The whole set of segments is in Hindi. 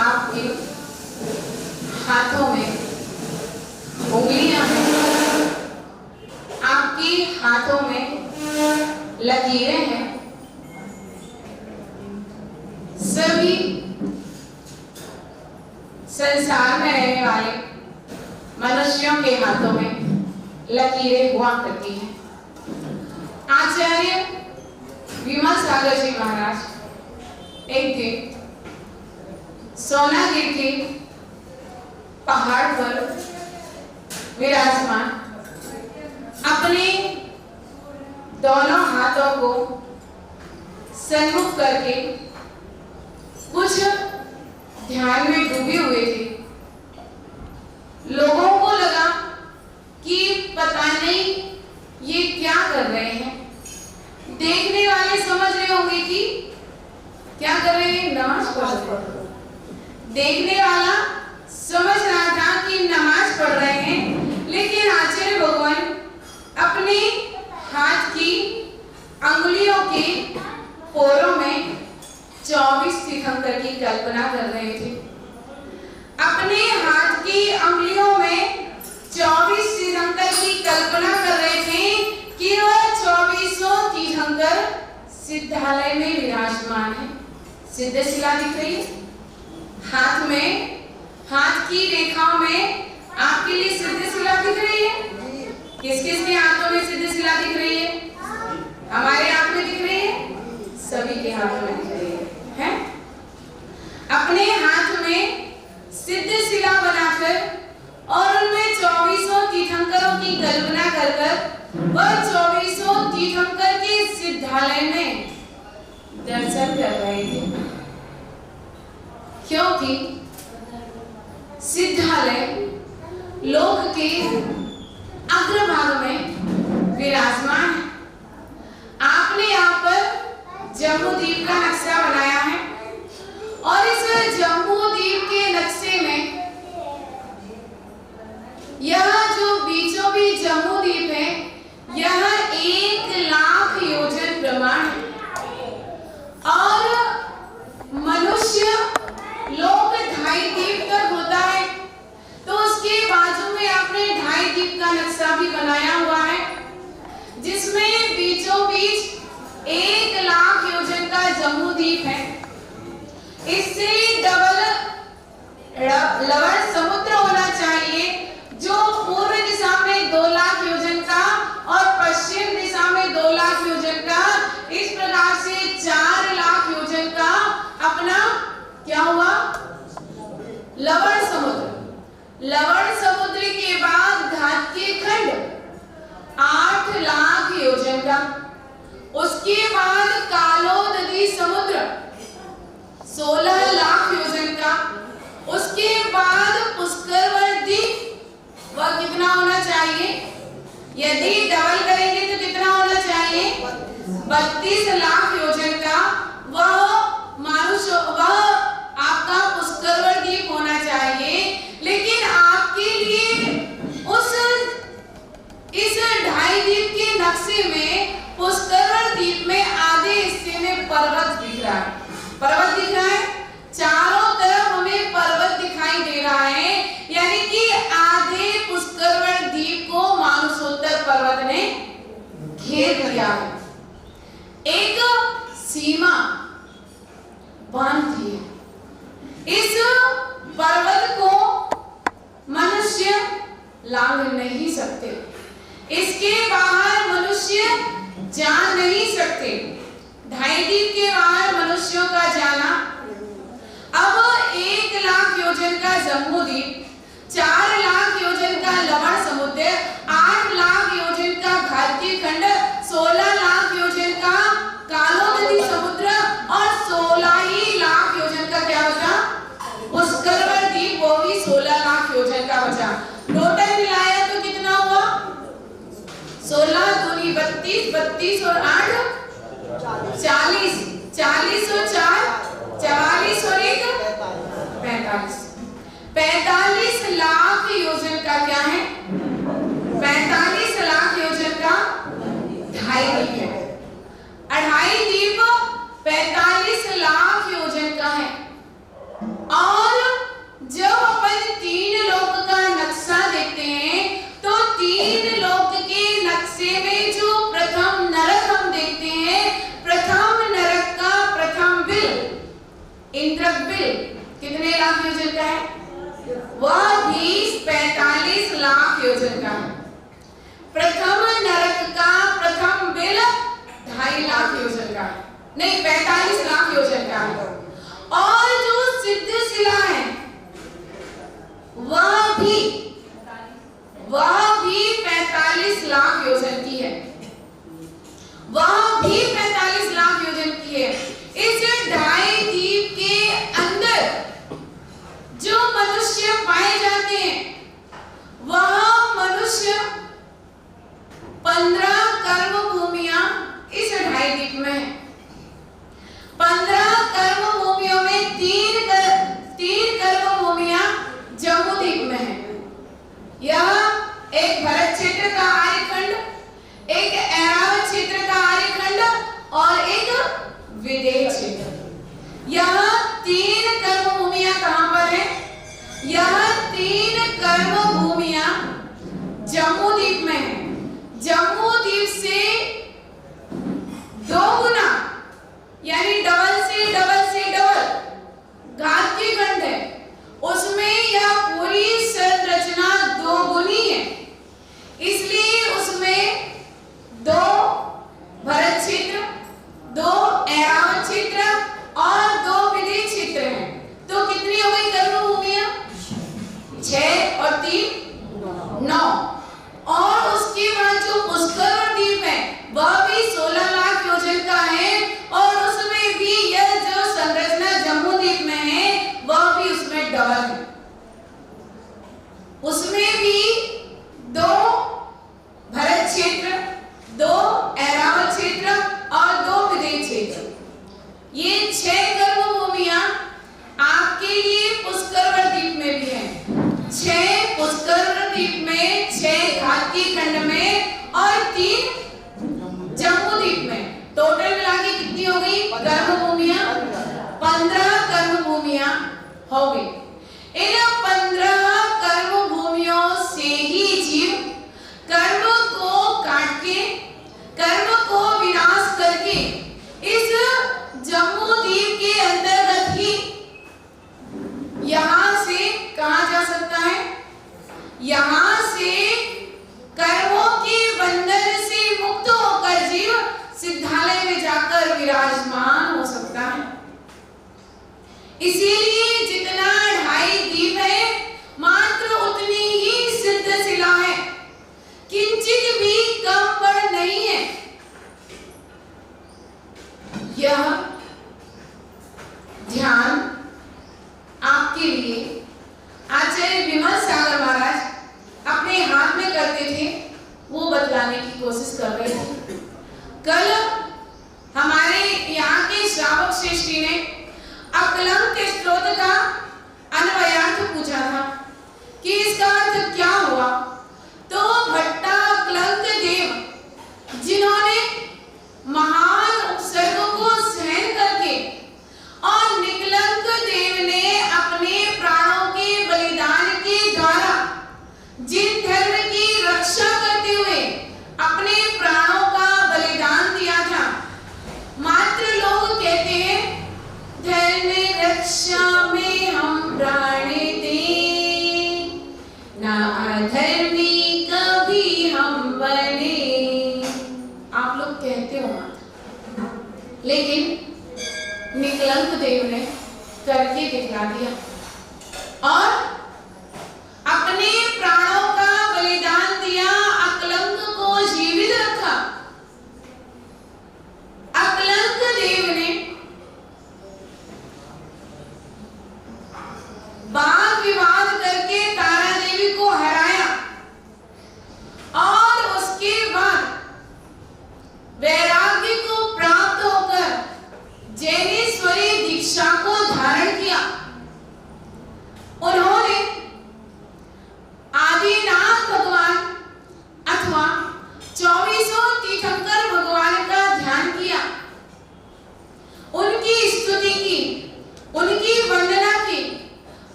आपके हाथों में उंगलियां हैं, आपके हाथों में लकीरें हैं। सभी संसार में रहने वाले मनुष्यों के हाथों में लकीरें हुआ करती हैं। आचार्य विमल सागर जी महाराज एक दिन सोनागिर के पहाड़ पर विराजमान अपने दोनों हाथों को सन्मुख करके कुछ ध्यान में डूबे हुए थे। लोगों को लगा कि पता नहीं ये क्या कर रहे हैं। देखने वाले समझ रहे होंगे कि क्या कर रहे हैं, नमाज पढ़ रहे हैं। देखने वाला समझ रहा था कि नमाज पढ़ रहे हैं, लेकिन आचार्य भगवान अपने हाथ की अंगुलियों के पोरों में 24 तीर्थंकर की कल्पना कर रहे थे। अपने हाथ की अंगुलियों में 24 तीर्थंकर की कल्पना कर रहे थे कि वह 24 तीर्थंकर सिद्धालय में विराजमान है। सिद्धशिला दिख रही है हाथ में, हाथ की रेखाओं में आपके लिए सिद्धशिला दिख रही है। किस किस के हाथों में सिद्धशिला दिख रही है? हमारे हाथ में दिख रही है, सभी के हाथ में दिख रही है? अपने हाथ में सिद्धशिला बनाकर और उनमें 24 तीर्थंकरों की कल्पना कर वह 24 तीर्थंकर के सिद्धालय में दर्शन कर रहे थे। क्योंकि सिद्धालय लोक के अग्रभाग में विराजमान है। आपने यहाँ पर जम्बूद्वीप का नक्शा बनाया है और द्वीप है। इससे डबल लवण समुद्र होना चाहिए जो पूर्व दिशा में 2 लाख योजन का और पश्चिम दिशा में 2 लाख योजन का, इस प्रकार से 4 लाख योजन का अपना क्या हुआ, लवण समुद्र। लवण समुद्र के बाद घातीय खंड 8 लाख योजन का, उसके बाद कालोदधी समुद्र 16 लाख योजन का, उसके बाद पुष्करवती द्वीप, वह कितना होना चाहिए, यदि डबल करेंगे तो कितना होना चाहिए, 32 लाख योजन का, वह आपका पुष्करवती द्वीप होना चाहिए। लेकिन आपके लिए इस 2.5 द्वीप के नक्शे में पुष्करवती द्वीप में आधे हिस्से में पर्वत दिख रहा है, पर्वत दिख रहा है, चारों तरफ हमें पर्वत दिखाई दे रहा है, यानी कि आधे पुष्करवती द्वीप को मानसोत्तर पर्वत ने घेर लिया है, एक सीमा बांध दी है। इस पर्वत को मनुष्य लांघ नहीं सकते, इसके बाहर मनुष्य जा नहीं सकते। 2.5 द्वीप के बाहर मनुष्यों का जाना। अब 1 लाख योजन का जम्बू द्वीप, 4 लाख योजन का लवण समुद्र, 8 लाख योजन का घातीय खंड, 16 लाख योजन का कालोदधी समुद्र और 16 ही लाख योजन का क्या बचा, पुष्करवती द्वीप, वो भी 16 लाख योजन का बचा। टोटल मिलाया तो कितना हुआ, 16 दूनी 32, 32 और 8 40, 40 और 4 44 और 1 45, 45 लाख योजन का क्या है, 45 लाख योजन का 2.5 द्वीप है। 2.5 द्वीप 45 लाख योजन का है। और जब अपन 3 लोक का नक्शा देखते हैं तो 3 लोक के नक्शे में जो प्रथम नरक हम देखते हैं, प्रथम नरक का प्रथम बिल इंद्रक बिल कितने लाख योजन का है, वह भी 45 लाख योजन का है। प्रथम नरक का प्रथम बिल 2.5 लाख योजन का है, नहीं 45 लाख योजन का है। और जो सिद्ध शिला है वह भी 45 लाख योजन की है, वह भी 45 लाख योजन की है। इस 2.5 द्वीप के अंदर जो मनुष्य पाए जाते हैं वह मनुष्य 15 कर्म भूमियां इस 2.5 द्वीप में है। 15 कर्म भूमियों में 3 कर्म भूमियां जम्मू द्वीप में है। यह एक भरत क्षेत्र का आर्यखंड, एक ऐरावत क्षेत्र का आर्यखंड और एक विदेह क्षेत्र। यह 3 कर्म भूमियां कहां पर है, यह 3 कर्म भूमियां जम्मू द्वीप में है। जम्मू द्वीप से 2 गुना यानी डबल से डबल घातीय खंड है, उसमें यह पूरी संरचना 2 गुनी है, इसलिए उसमें 2 भरत क्षेत्र, 2 ऐरावत क्षेत्र और 2 विदेह क्षेत्र हैं। तो कितनी हो गई कर्म भूमियां, 6 और 3 9। और उसके बाद जो पुष्करवती द्वीप है वह भी 16 लाख योजन का है, और उसमें भी यह जो संरचना जम्मू द्वीप में है वह भी उसमें डबल है। उसमें भी 2 भरत क्षेत्र, 2 ऐरावत क्षेत्र और 2 विदेह क्षेत्र। ये 6 कर्म भूमियां आपके लिए पुष्करवती द्वीप में भी है। 6 पुष्करवती द्वीप में, 6 घातीय खंड में और 3 जम्मू द्वीप में। टोटल मिला के कितनी हो गई कर्म भूमियां, 15 कर्म भूमियां हो गई। इन 15 कर्म भूमियों से ही जीव कर्म को काट के, कर्म को विनाश करके इस जम्मू द्वीप इसीलिए जितना ढाई दीप है मात्र उतनी ही सिद्ध शिला है, किंचित भी कम बढ़ नहीं है। यह ध्यान आपके लिए आचार्य विमल सागर महाराज अपने हाथ में करते थे, वो बतलाने की कोशिश कर रहे थे। कल हमारे यहाँ के श्रावक श्रेष्ठी ने अकलंक स्तोत्र का अन्वयार्थ पूछा था कि इसका अर्थ क्या हुआ। तो भट्टा अकलंक देव जिन्होंने महान उपसर्ग को सहन करके और निकलंक देव ने अपने प्राणों के बलिदान के द्वारा जिन धर्म की रक्षा करते हुए अपने प्राणों का बलिदान दिया था, मात्र लोग कहते हैं धर्म रक्षा में हम प्राण दें, ना अधर्मी कभी हम बने। आप लोग कहते हो, लेकिन निकलंक देव ने करके दिखला दिया और अपने प्राणों का बलिदान दिया, अकलंक को जीवित रखा। अकलंक देव ने वाद विवाद करके तारा देवी को हराया और उसके बाद वैराग्य को प्राप्त होकर जैनेश्वरी दीक्षा को धारण किया। उन्होंने आदिनाथ भगवान अथवा 24 तीर्थंकर भगवान का ध्यान किया, उनकी स्तुति की, उनकी वंदना की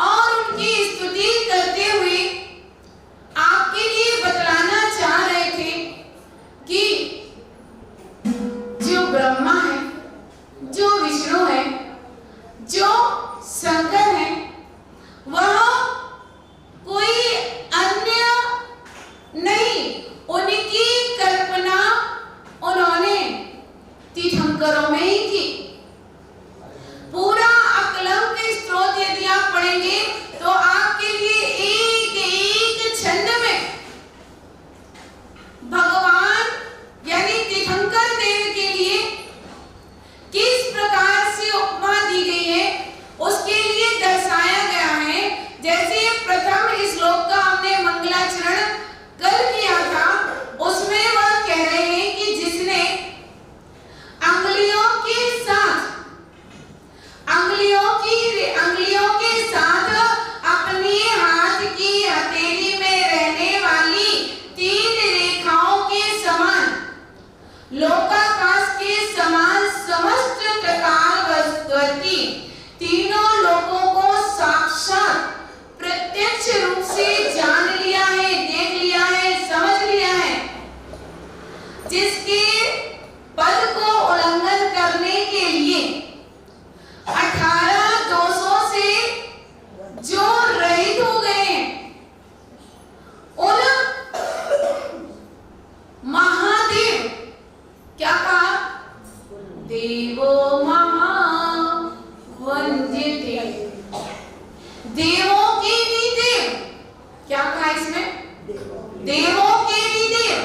और उनकी स्तुति करते हुए आपके लिए बतलाना चाह रहे थे कि जो ब्रह्मा है, जो विष्णु है, जो शंकर है, वह कोई अन्य नहीं, उनकी कल्पना उन्होंने तीर्थंकरों में ही की। पूरा अकलंक स्तोत्र यदि आप पढ़ेंगे तो आपके लिए एक एक छंद में भगवान यानी तीर्थंकर देव के लिए किस प्रकार से उपमा दी गई है उसके लिए दर्शाया गया है। जैसे प्रथम श्लोक का हमने मंगलाचरण कल किया था, उसमें वह कह रहे हैं कि जिसने अंगुलियों के साथ अपने हाथ की हथेली में रहने वाली 3 रेखाओं के समान, लोकाकाश के समान समस्त प्रकारवती तीनों लोकों को साक्षात प्रत्यक्ष रूप से जान लिया है, देख लिया है, समझ लिया है, जिसके पद को उल्लंघन करने के लिए 18 दोषों से जो रहित हो गए हैं, उन महादेव, क्या कहा, देवो महावंद्यते, देवों के भी देव, क्या कहा इसमें, देवों के भी देव।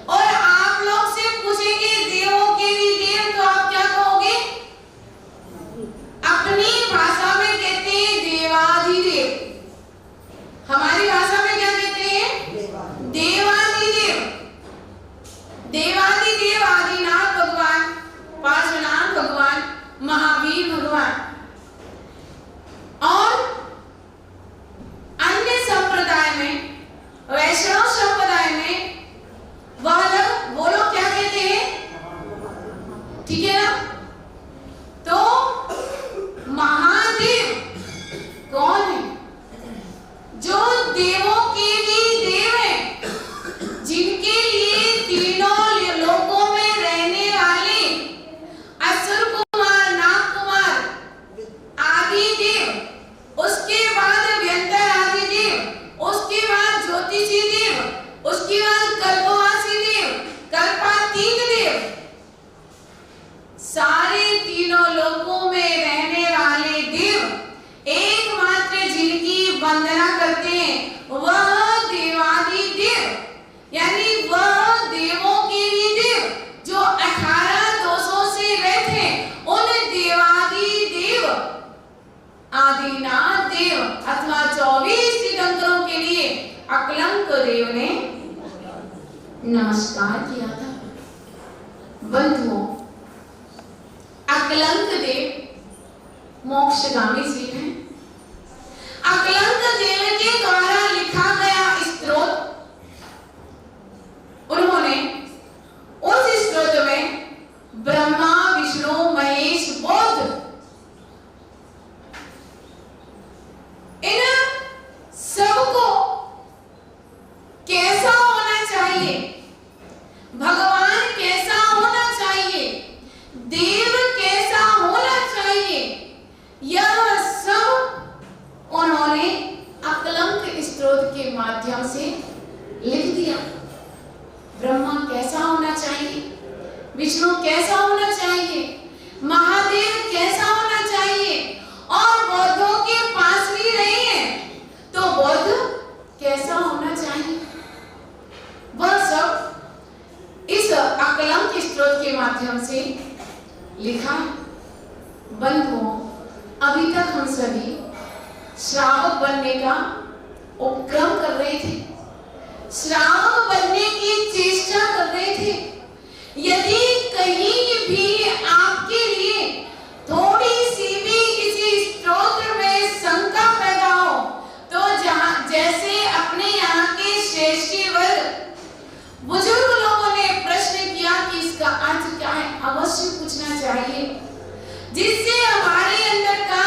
और आप लोग से पूछेंगे देवों के भी देव, तो आप क्या कहोगे, अपनी भाषा में कहते हैं देवाधिदेव, हमारी भाषा में क्या कहते हैं, देवाधिदेव। देवाधिदेव आदिनाथ भगवान, पार्श्वनाथ भगवान, महावीर भगवान। और अन्य संप्रदाय में, वैष्णव संप्रदाय आदिनाथ देव अथवा 24 तीर्थंकरों के लिए अकलंक देव ने नमस्कार किया था। बंधुओं, अकलंक देव मोक्षगामी शिव हैं। अकलंक देव के द्वारा लिखा गया स्तोत्र, उन्होंने उस स्तोत्र में ब्रह्मा विष्णु महेश बुद्ध इन सबको कैसा होना चाहिए, भगवान कैसा होना चाहिए, देव कैसा होना चाहिए, यह सब उन्होंने अकलंक स्तोत्र के माध्यम से लिख दिया। ब्रह्मा कैसा होना चाहिए, विष्णु कैसा होना चाहिए, महादेव कैसा होना चाहिए, और बौद्धों के पास भी रहे हैं तो बौद्ध कैसा होना चाहिए, वह सब इस अकलंक स्तोत्र के माध्यम से लिखा। बंधुओं, अभी तक हम सभी श्रावक बनने का उपक्रम कर रहे थे, श्रावक बनने की चेष्टा कर रहे थे। यदि कहीं भी आपके लिए थोड़ी सी भी किसी स्तोत्र में शंका पैदा हो तो जैसे अपने यहाँ के श्रेष्ठी वर्ग बुजुर्ग लोगों ने प्रश्न किया कि इसका अर्थ क्या है, अवश्य पूछना चाहिए, जिससे हमारे अंदर का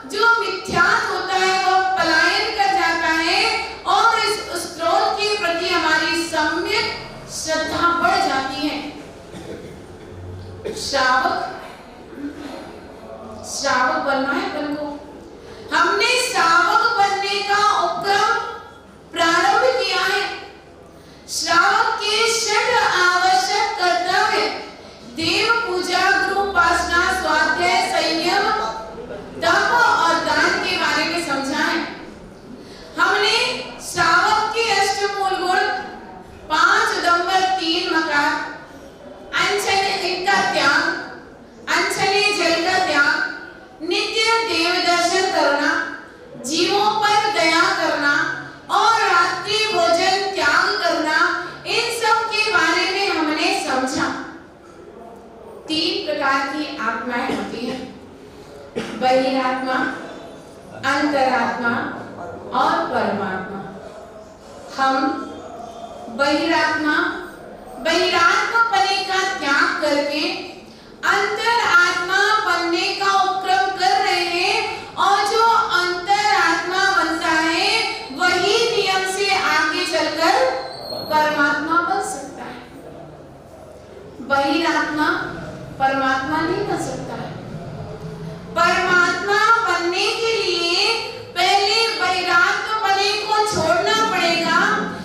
जो मिथ्यात्व होता है वो पलायन कर जाता है और इस स्तोत्र के प्रति हमारी सम्यक श्रद्धा बढ़ जाती है। श्रावक बनना है अपन को। हमने श्रावक बनने का उपक्रम प्रारंभ किया है। श्रावक के 6 आवश्यक कर्तव्य देव पूजा, गुरु उपासना, स्वाध्याय, संयम, तप और दान के बारे में समझा है। हमने श्रावक के अष्टमूल गुण 5 उदंबर 3 मकार, अनछने का त्याग, अनछने जल का त्याग, नित्य देव दर्शन करना, जीवों पर दया करना और रात्रि भोजन त्याग करना, इन सब के बारे में हमने समझा। 3 प्रकार की आत्माएं होती हैं, बहिरात्मा, अंतरात्मा और परमात्मा। हम बहिरात्मा बनने का त्याग करके अंतरात्मा बनने का उपक्रम कर रहे हैं, और जो अंतरात्मा बनता है वही नियम से आगे चलकर परमात्मा बन सकता है। बहिरात्मा परमात्मा नहीं बन सकता है। परमात्मा बनने के लिए पहले बहिरात्मा बने को छोड़ना पड़ेगा,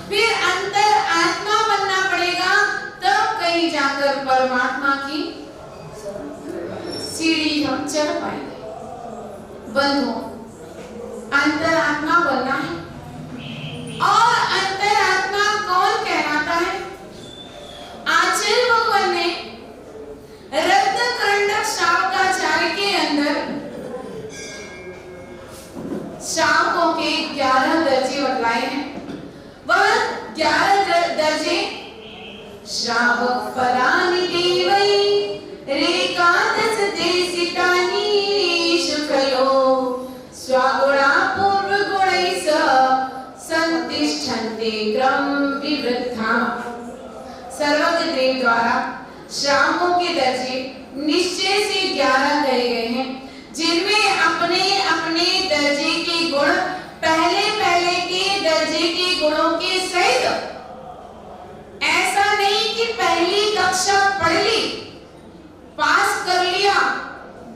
फिर अंतरात्मा बनना पड़ेगा, तब कहीं जाकर परमात्मा की सीढ़ी हम चढ़ पाएंगे। बंधुओं, अंतरात्मा बनना है। और अंतरात्मा कौन कहलाता है? आचार्य भगवान ने रत्नकंडक शावकाचार्य के अंदर शावकों के 11 दर्जे बतलाए हैं। वह 11 दर्जे श्रावक परानि देवै रेकादश देशिकानि शुकलो स्वगुणा पूर्व गुणैः संतिष्ठन्ते क्रम विवृद्धा। सर्वज्ञ देव द्वारा श्रावकों के दर्जे निश्चय से 11 कहे गए हैं, जिनमें अपने अपने दर्जे के गुण पहले के दर्जे के गुणों के सहित, ऐसा नहीं कि पहली कक्षा पढ़ ली, पास कर लिया,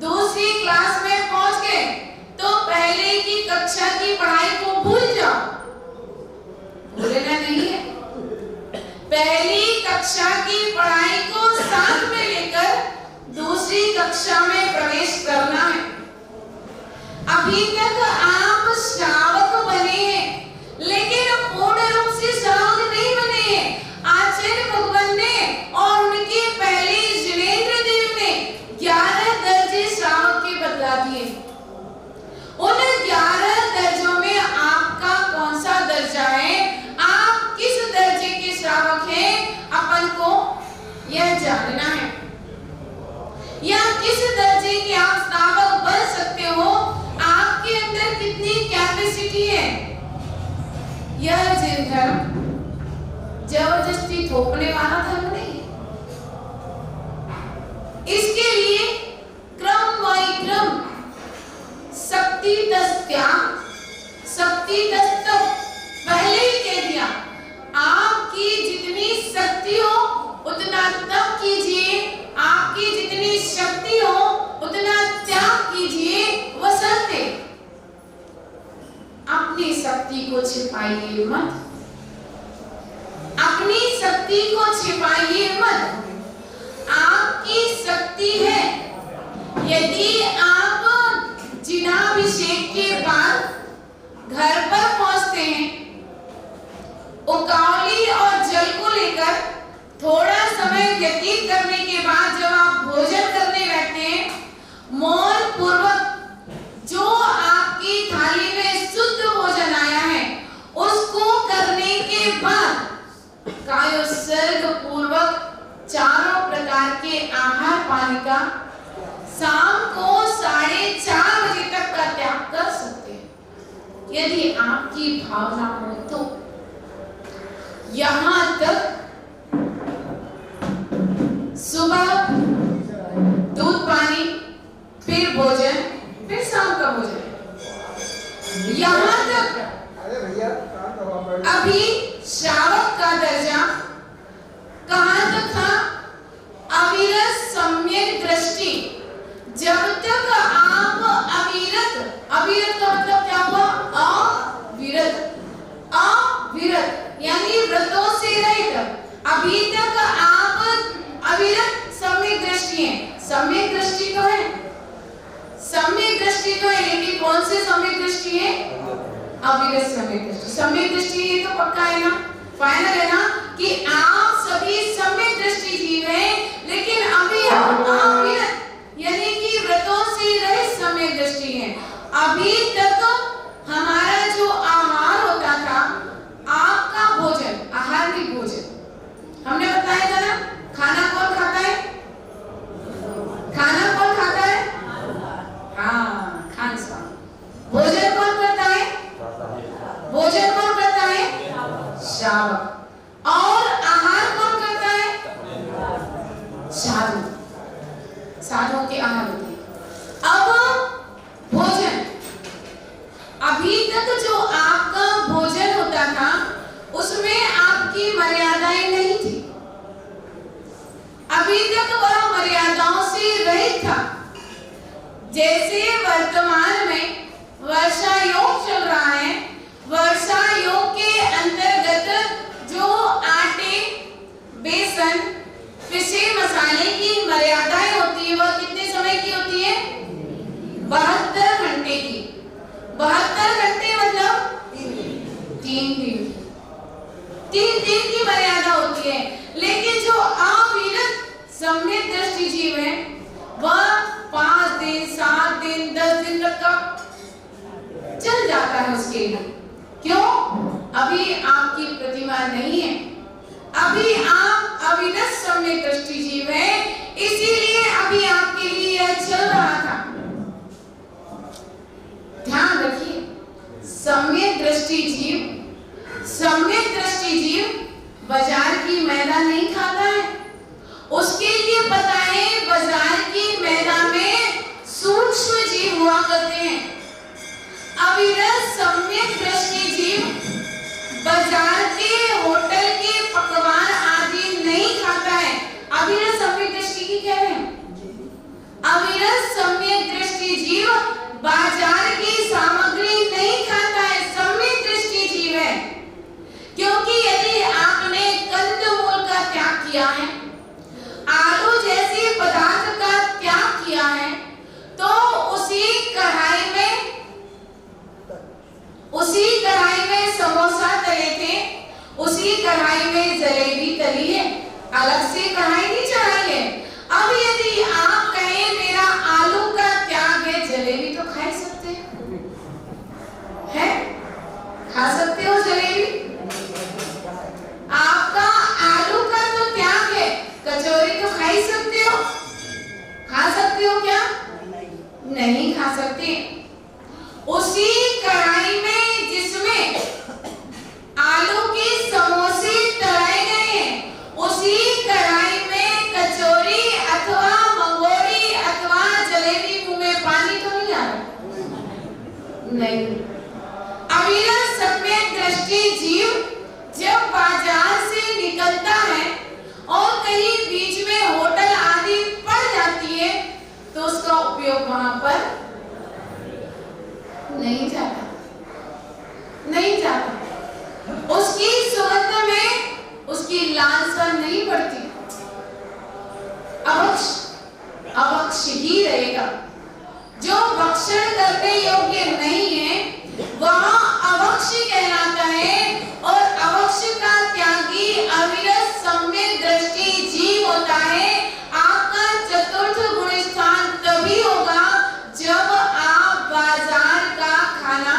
दूसरी क्लास में पहुंच गए तो पहले की कक्षा की पढ़ाई को भूल जाओ। भूलना नहीं है। पहली कक्षा की पढ़ाई को साथ में लेकर दूसरी कक्षा में प्रवेश करना है। अभी तक आप श्रावक बने हैं, लेकिन पूर्ण रूप से श्रावक नहीं बने हैं। आचार्य भगवान ने और उनके पहले जिनेंद्र देव ने 11 दर्जे श्रावक के बतला दिए। उन यह जिन धर्म जबरदस्ती थोपने वाला धर्म नहीं है। इसके लिए क्रम वैक्रम शक्ति तस् त्याग, शक्ति तस् तप पहले ही कह दिया। आपकी जितनी शक्ति हो उतना तप कीजिए, आपकी जितनी शक्ति हो उतना त्याग कीजिए। वसंते अपनी शक्ति को छिपाइए मत, अपनी शक्ति को छिपाइए मत। आपकी शक्ति है, यदि आप जिनाभिषेक के बाद घर पर पहुंचते हैं, उकावली और जल को लेकर थोड़ा समय व्यतीत करने के बाद जब आप भोजन करने बैठते हैं, मौन पूर्वक जो आपकी थाली में शुद्ध भोजन आया है उसको करने के बाद कायोत्सर्ग पूर्वक चारों प्रकार के आहार पानी का शाम को 4:30 बजे तक का त्याग कर सकते हैं, यदि आपकी भावना हो तो। यहां तक सुबह दूध पानी, फिर भोजन, फिर शाम का भोजन। यहां तक अभी श्रावक का दर्जा कहां तक था? अविरत सम्यक दृष्टि। जब तक आप अविरत, अविरत का मतलब क्या हुआ? अविरत, अविरत यानी व्रतों से रहित। अभी तक आप अविरत सम्यक दृष्टि है। सम्यक दृष्टि तो है, सम्यक दृष्टि तो है, लेकिन कौन से सम्यक दृष्टि है? अविरत सम्यक दृष्टि। सम्यक दृष्टि ये तो पक्का है ना, फाइनल है ना कि आप सभी सम्यक दृष्टि जीव हैं, लेकिन अभी आप अविरत यानी कि व्रतों से रहित सम्यक दृष्टि है। अभी तक हमारा जो आहार होता था, आपका भोजन, आहार भी भोजन हमने बताया था ना। खाना कौन खाता है? खाना कौन खाता है? हाँ, खान स्वामी। भोजन कौन करता है? भोजन कौन करता है? श्रावक। और आहार कौन करता है? साधु। साधुओं के आहार होते हैं। अब भोजन, अभी तक जो आपका भोजन होता था उसमें आपकी मर्यादाएं नहीं थी। अभी तक वह मर्यादाओं से रहित था। जैसे वर्तमान में वर्षा योग चल रहा है, वर्षा योग के अंतर्गत जो आटे, बेसन, पिसे मसाले की मर्यादाएं होती है वह कितने समय की होती है? 72 घंटे की। 72 घंटे मतलब 3 दिन, 3 दिन की मर्यादा होती है। लेकिन जो अविरत सम्यक दृष्टि जीव है वह 5 दिन, 7 दिन, 10 दिन तक का चल जाता है उसके लिए। क्यों? अभी आपकी प्रतिमा नहीं है, अभी आप अविरत सम्यक दृष्टि जीव है, इसीलिए अभी आपके लिए यह चल रहा था। ध्यान रखिए, सम्यक दृष्टि जीव, सम्यक दृष्टि जीव बाजार की मैदा नहीं खाता है। उसके लिए पता है बाजार की मैदा में सूक्ष्म जीव हुआ करते हैं। अविरत सम्यक दृष्टि जीव बाजार के होटल के पकवान आदि नहीं खाता है। अविरत सम्यक दृष्टि की कह रहे हैं। अविरत सम्यक दृष्टि जीव बाजार की सामग्री नहीं खाता है, सम्यक दृष्टि जीव है। क्योंकि यदि आपने कंदमूल का त्याग किया है, आलू जैसे पदार्थ का त्याग किया है, तो उसी कढ़ाई में समोसा तले थे, उसी कढ़ाई में जलेबी तली है, अलग से कढ़ाई नहीं चढ़ाई है। अब यदि आप कहें मेरा आलू का त्याग है, जलेबी तो खा सकते हैं, खा सकते हो जलेबी। आपका आलू का तो त्याग है, कचौरी तो खा ही सकते हो, खा सकते हो क्या? नहीं खा सकते। उसी कढ़ाई में जिसमें नहीं। अविरत सम्यक दृष्टि जीव जब बाजार से निकलता है और कहीं बीच में होटल आदि पड़ जाती है तो उसका उपयोग वहां पर नहीं जाता, नहीं जाता। उसकी सुगंध में उसकी लालसा नहीं बढ़ती, अभक्ष ही रहेगा। जो भक्षण करने योग्य नहीं है वह अभक्ष कहलाता है और अभक्ष का त्यागी अविरत सम्यक दृष्टि जीव होता है। आपका चतुर्थ गुण स्थान तभी होगा जब आप बाजार का खाना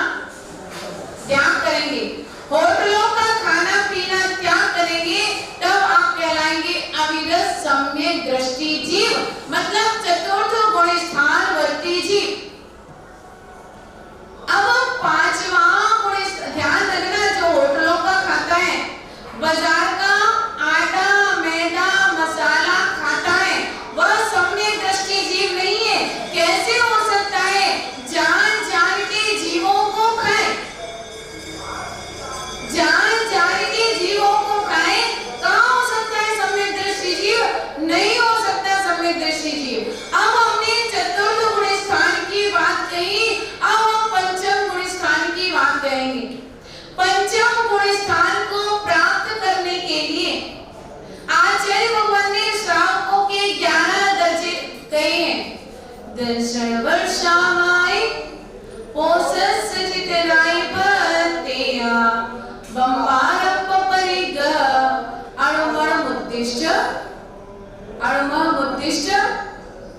त्याग करेंगे, होटलों का खाना पीना त्याग करेंगे, तब आप कहलाएंगे अविरत सम्यक दृष्टि जीव, मतलब चतुर्थ गुण स्थान वर्ती जीव। अब पांचवा गुण ध्यान रखना, जो होटलों का खाता है, बाजार का आटा मैदा मसाला खाता है, वह सम्यक दृष्टि जीव नहीं है। कैसे हो सकता है? जान जान के जीवों को खाए, जान जान के जीवों को खाए, कहाँ हो सकता है सम्यक दृष्टि जीव? नहीं हो सकता सम्यक दृष्टि जीव। अब हमने चतुर्थ गुण स्थान की बात कही, अब हम पंचम गुण स्थान की बात कहेंगे। पंचम गुण स्थान को प्राप्त करने के लिए आचार्य भगवान ने श्रावकों के 11 दर्जे कहे हैं। दर्शन वर्षामाय पोसस चितराय भतेया बंबारप परिग अणुमणमुद्दिष्ट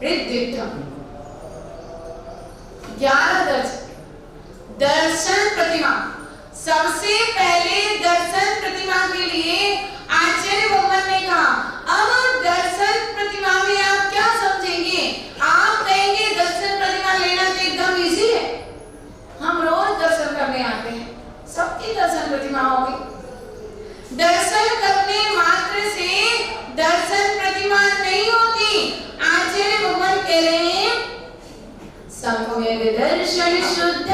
हृदिष्ठम। 11 दर्शन प्रतिमा। सबसे पहले दर्शन प्रतिमा के लिए आचार्य भगवान ने कहा, अब दर्शन प्रतिमा में आप क्या समझेंगे? आप कहेंगे दर्शन प्रतिमा लेना तो एकदम इजी है, हम रोज दर्शन करने आते हैं, सबकी दर्शन प्रतिमा होगी। दर्शन करने मात्र से दर्शन प्रतिमा नहीं होती। आचार्य भगवान कह रहे हैं सम्यक दर्शन शुद्ध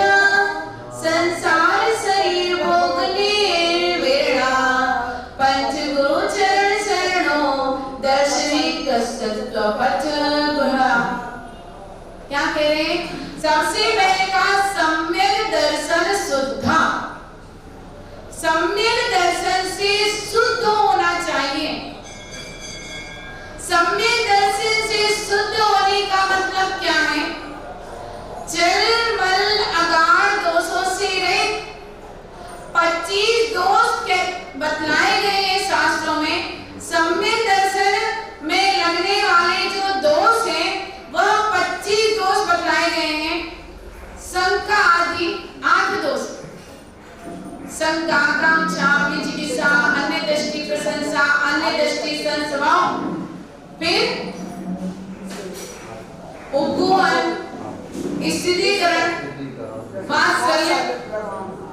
संसार शरीर भोग निर्वेणा पंचगुरु चरण शरणो दर्शनिक सत्व पथ गुणा। क्या कह रहे हैं? सबसे पहले कहा सम्यक दर्शन शुद्ध। सम्यक दर्शन से शुद्ध होना चाहिए। सम्यक दर्शन से शुद्ध होने का मतलब क्या है? जल मल अगार दोषों से रहित 25 दोष के बतलाए गए हैं शास्त्रों में। सम्यक दर्शन में लगने वाले जो दोष हैं वह 25 दोष बतलाए गए हैं। शंका आदि 8 दोष, शंका कांक्षा विजिगिषा अन्य दृष्टि प्रशंसा अन्य दृष्टि संस्भाव, फिर उपगुहन स्थितिकरण वात्सल्य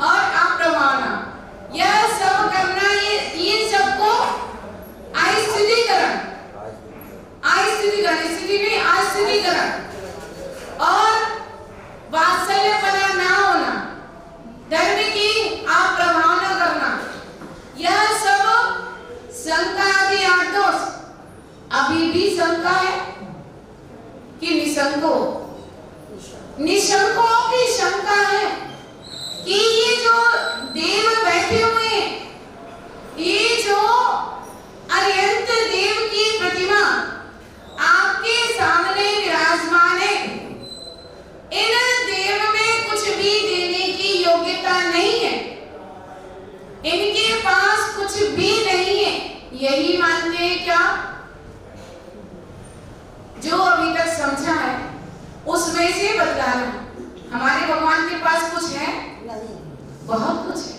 और अप्रमाणा। यह सब करना, ये इन सबको अस्थितिकरण, स्थिति में अस्थितिकरण और वात्सल्यपना ना होना, धर्म की अप्रमाणा करना, यह सब शंका आदि 8 दोष। अभी भी शंका है कि निशंको, निशंकों की शंका है कि ये जो देव बैठे हुए हैं, ये जो अनंत देव की प्रतिमा आपके सामने विराजमान है, इन देव में कुछ भी देने की योग्यता नहीं है, इनके पास कुछ भी नहीं है, यही मानते हैं क्या? जो अभी तक समझा है उसमें से बतलाना। हमारे भगवान के पास कुछ है? नहीं, बहुत कुछ है,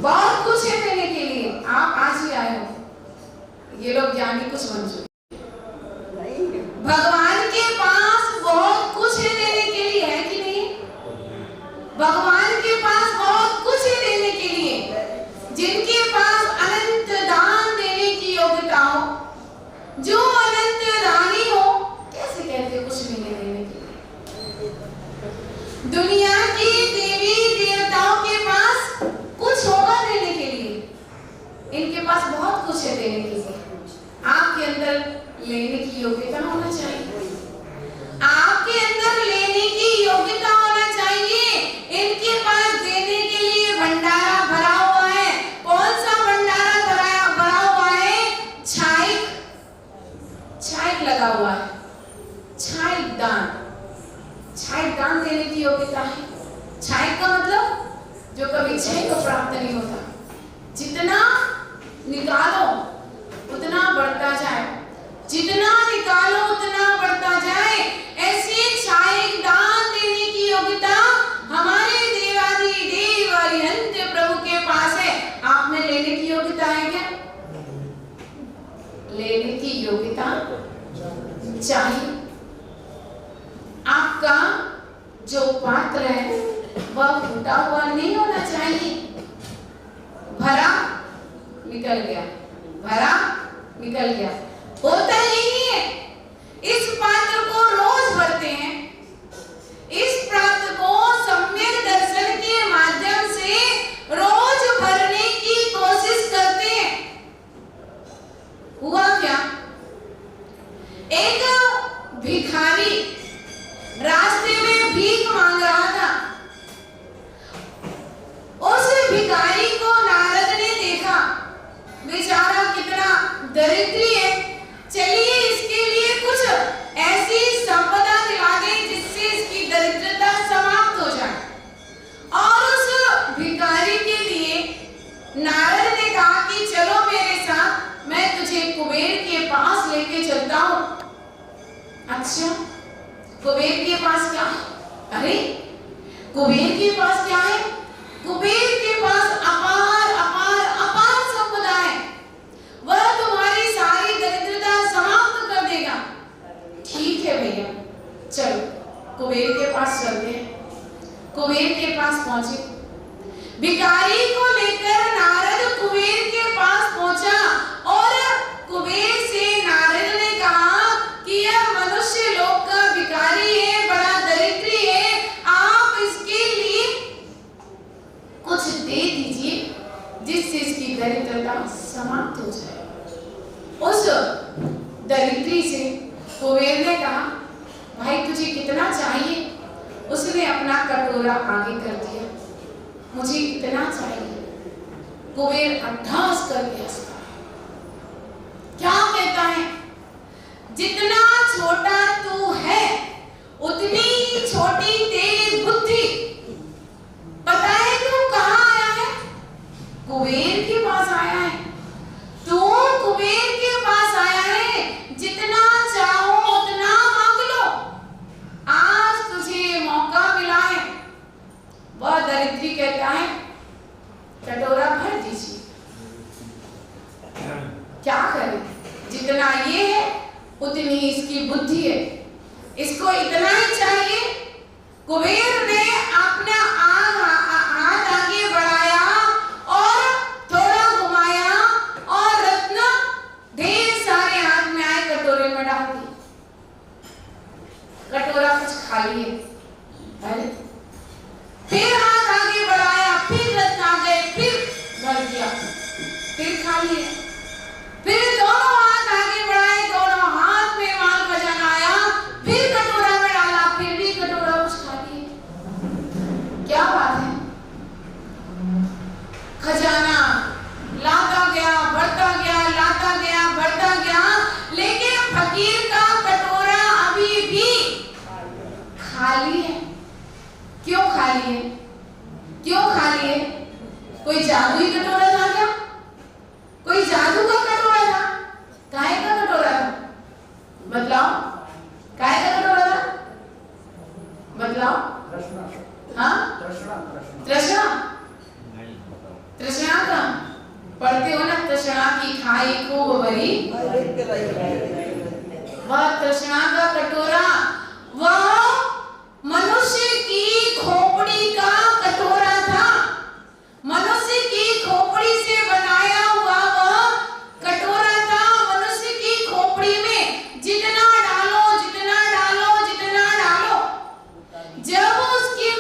बहुत कुछ है देने के लिए। आप आज ही आए हो, ये लोग ज्ञानी कुछ बन चुके। भगवान के पास बहुत कुछ है देने के लिए, है कि नहीं? भगवान के पास बहुत कुछ है देने के लिए। जिनके पास अनंत दान देने की योग्यता हो, जो अनंत दानी हो, कैसे कहते कुछ नहीं है देने के लिए? दुनिया की देवी देवताओं के पास कुछ होगा देने के लिए, इनके पास बहुत कुछ है देने के लिए। आपके अंदर लेने की योग्यता होना चाहिए, आपके अंदर लेने की योग्यता होना चाहिए। इनके पास देने के लिए भंडारा भरा हुआ है। कौन सा भंडारा भरा हुआ है? छाइक लगा हुआ है, छाइक दान देने की योग्यता है। छाइक का मतलब जो कभी क्षय को प्राप्त नहीं होता, जितना निकालो उतना बढ़ता जाए, जितना निकालो उतना बढ़ता जाए। ऐसे छाइक दान देने की योग्यता हमारे देवाधिदेव अरिहंत प्रभु के पास है। आप में लेने की योग्यता है क्या? लेने की योग्यता चाहिए। आपका जो पात्र है वह फूटा हुआ नहीं होना चाहिए। भरा निकल गया, भरा निकल गया, होता यही है। इस पात्र को रोज भरते हैं, इस पात्र को सम्यक दर्शन के माध्यम से रोज भरने की कोशिश करते हैं। हुआ क्या? एक भिखारी रास्ते में भीख मांग रहा था। उस भिखारी को नारद ने देखा, बेचारा कितना दरिद्री है, चलिए इसके लिए कुछ ऐसी संपदा दिला दें जिससे इसकी दरिद्रता समाप्त हो जाए। और उस भिखारी के लिए नारद ने कहा कि चलो मेरे साथ, मैं तुझे कुबेर के पास लेके चलता हूं। अच्छा, कुबेर के पास क्या है? अरे कुबेर के पास क्या है? कुबेर के पास अपार अपार अपार संपदा है, वह तुम्हारी सारी दरिद्रता समाप्त कर देगा। ठीक है भैया, चलो कुबेर के पास चलते हैं। कुबेर के पास पहुंचे, भिखारी को लेकर नारद कुबेर के पास पहुंचा और कुबेर से नारद ने कहा कि यह मनुष्य लोक का भिखारी है, बड़ा दरिद्री है, आप इसके लिए कुछ दे दीजिए जिससे इसकी दरिद्रता समाप्त हो जाए। उस दरिद्री से कुबेर ने कहा, भाई तुझे कितना चाहिए? उसने अपना कटोरा आगे कर दिया, मुझे इतना चाहिए। कुबेर अट्ठास करके हंसता, क्या कहता है? जितना छोटा तू है उतनी ही छोटी तेरी बुद्धि। पता है तू कहाँ आया है? कुबेर के पास आया है। तू कुबेर के पास आया है, जितना चाहो उतना मांग लो, आज तुझे मौका मिला है। वह दरिद्री कहता है, कटोरा भर दीजिए। क्या करे? जितना ये है उतनी इसकी बुद्धि है, इसको इतना ही चाहिए। कुबेर ने अपना हाथ आगे बढ़ाया और थोड़ा घुमाया और रत्न ढेर सारे हाथ में आए, कटोरे में डाल दिए। कटोरा कुछ खाली है। अरे फिर हाथ आगे बढ़ाया, फिर रत्न आ गए, फिर भर दिया, फिर खाली है। फिर दोनों हाथ आगे बढ़ाए, दोनों हाथ में माल खजाना आया, फिर कटोरा में डाला, फिर भी कटोरा कुछ खाली है। क्या बात है? खजाना लाता गया, बढ़ता गया, लाता गया, बढ़ता गया, लेकिन फकीर का कटोरा अभी भी खाली है। क्यों खाली है? क्यों खाली है? कोई जादुई कटोरा था क्या? कोई जादू का कटोरा था? काहे का कटोरा था? बतलाओ, काहे का कटोरा था? बतलाओ। हाँ, तृष्णा, तृष्णा का पढ़ते हो ना, तृष्णा की खाई खूब भरी। वह तृष्णा का कटोरा, वह मनुष्य की खोपड़ी का कटोरा था। मनुष्य की खोपड़ी से बनाया हुआ वह कटोरा था। मनुष्य की खोपड़ी में जितना डालो, जितना डालो, जितना डालो, जब उसके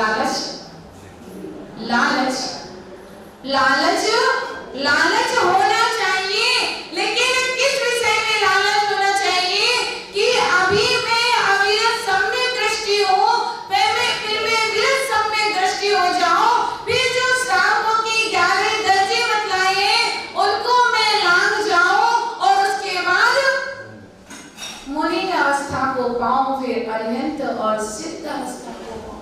लालच, लालच, लालच, लालच होना चाहिए, लेकिन किस विषय में लालच होना चाहिए कि अभी मैं अविरत सम्यक दृष्टि हो, फिर मैं विरत सम्यक दृष्टि हो जाऊं, फिर जो श्रावकों की 11 दर्जे बतलाए उनको मैं लांघ जाऊं और उसके बाद मुनि अवस्था को पाऊं, फिर अरिहंत और सिद्ध अवस्था को पाऊं।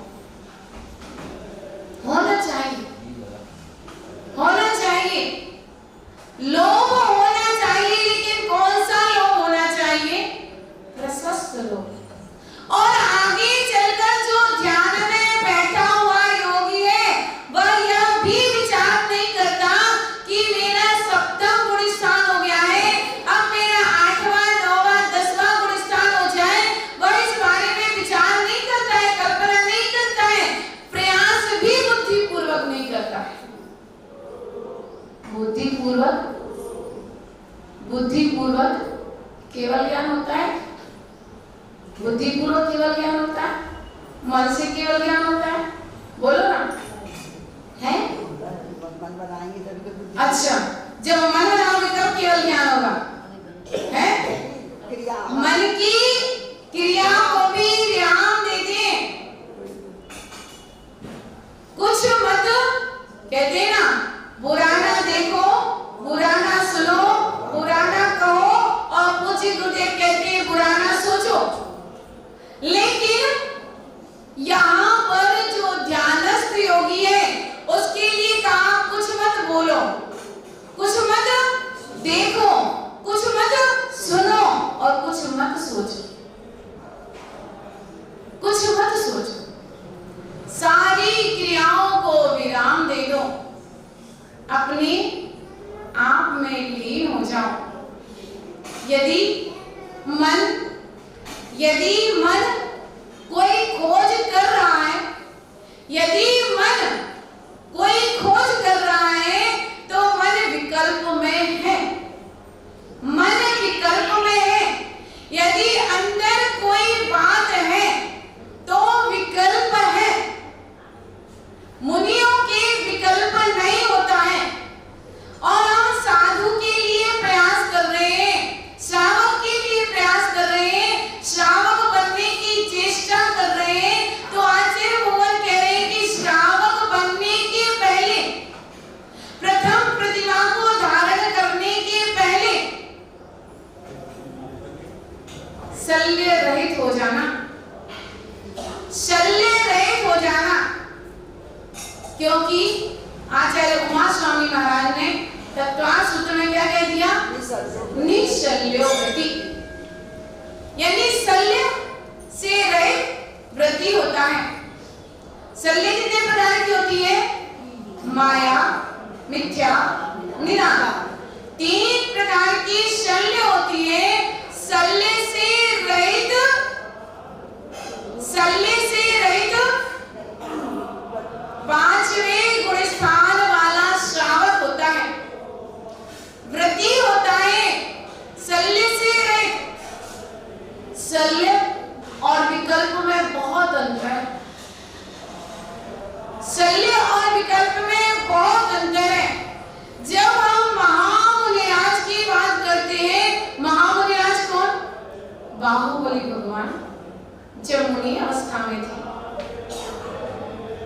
होना चाहिए, होना चाहिए, लोभ होना चाहिए, लेकिन कौन सा लोभ होना चाहिए? प्रशस्त लोभ। और आगे चलकर जो ध्यान में बैठा हुआ योगी है वह यह भी विचार नहीं करता कि मेरा सप्तम गुण स्थान हो गया है, अब मेरा 8वां 9वां 10वां गुण स्थान हो जाए, वह इस बारे में विचार नहीं करता है, कल्पना नहीं करता है, प्रयास भी बुद्धिपूर्वक नहीं करता है। बुद्धिपूर्वक, बुद्धिपूर्वक केवल ज्ञान होता है, बुद्धिपूर्वक केवल ज्ञान होता है, मन से केवल ज्ञान होता है, बोलो ना, है? मन बनाएंगे तभी तो बुद्धि। अच्छा, जब मन बनाओगे तब केवल ज्ञान होगा, है? मन की क्रिया को भी विराम दे दें, कुछ मत कहते ना, बुरा ना देखो, बुरा ना सुनो, बुरा ना कहो, और पूज्य गुरुदेव कहते हैं बुरा ना सोचो। लेकिन यहाँ पर जो ध्यानस्थ योगी है उसके लिए कहा कुछ मत बोलो, कुछ मत देखो, कुछ मत सुनो और कुछ मत सोचो, कुछ मत सोचो, सारी क्रियाओं को विराम दे दो, अपने आप में लीन हो जाओ। यदि मन कोई खोज कर रहा है, यदि मन कोई खोज कर रहा है तो मन विकल्प में है, मन विकल्प में है। यदि अंदर कोई बात है तो विकल्प है, मुनियों के विकल्प नहीं होता है। और हम साधु के लिए प्रयास कर रहे हैं, श्रावक के लिए प्रयास कर रहे हैं, श्रावक बनने की चेष्टा कर रहे हैं, तो आचार्य भगवान कह रहे हैं कि श्रावक बनने के पहले, प्रथम प्रतिमा को धारण करने के पहले शल्य रहित हो जाना, शल्य रहित हो जाना। क्योंकि आचार्य कुमार स्वामी महाराज ने तत्वार्थ सूत्र में क्या कह दिया? निशल्यो व्रति, यानी शल्य से रहित व्रति होता है। शल्य कितने प्रकार की होती है? माया, मिथ्या, निराकार, 3 प्रकार की शल्य होती है। शल्य से रहित, शल्य से रहित 5वें गुण स्थान वाला श्रावक होता है, व्रती होता है। शल्य से रहित, शल्य और विकल्प में बहुत अंतर है, शल्य और विकल्प में बहुत अंतर है। जब हम महामुनिराज की बात करते हैं, महामुनिराज कौन? बाहुबली भगवान जब मुनि अवस्था में थे,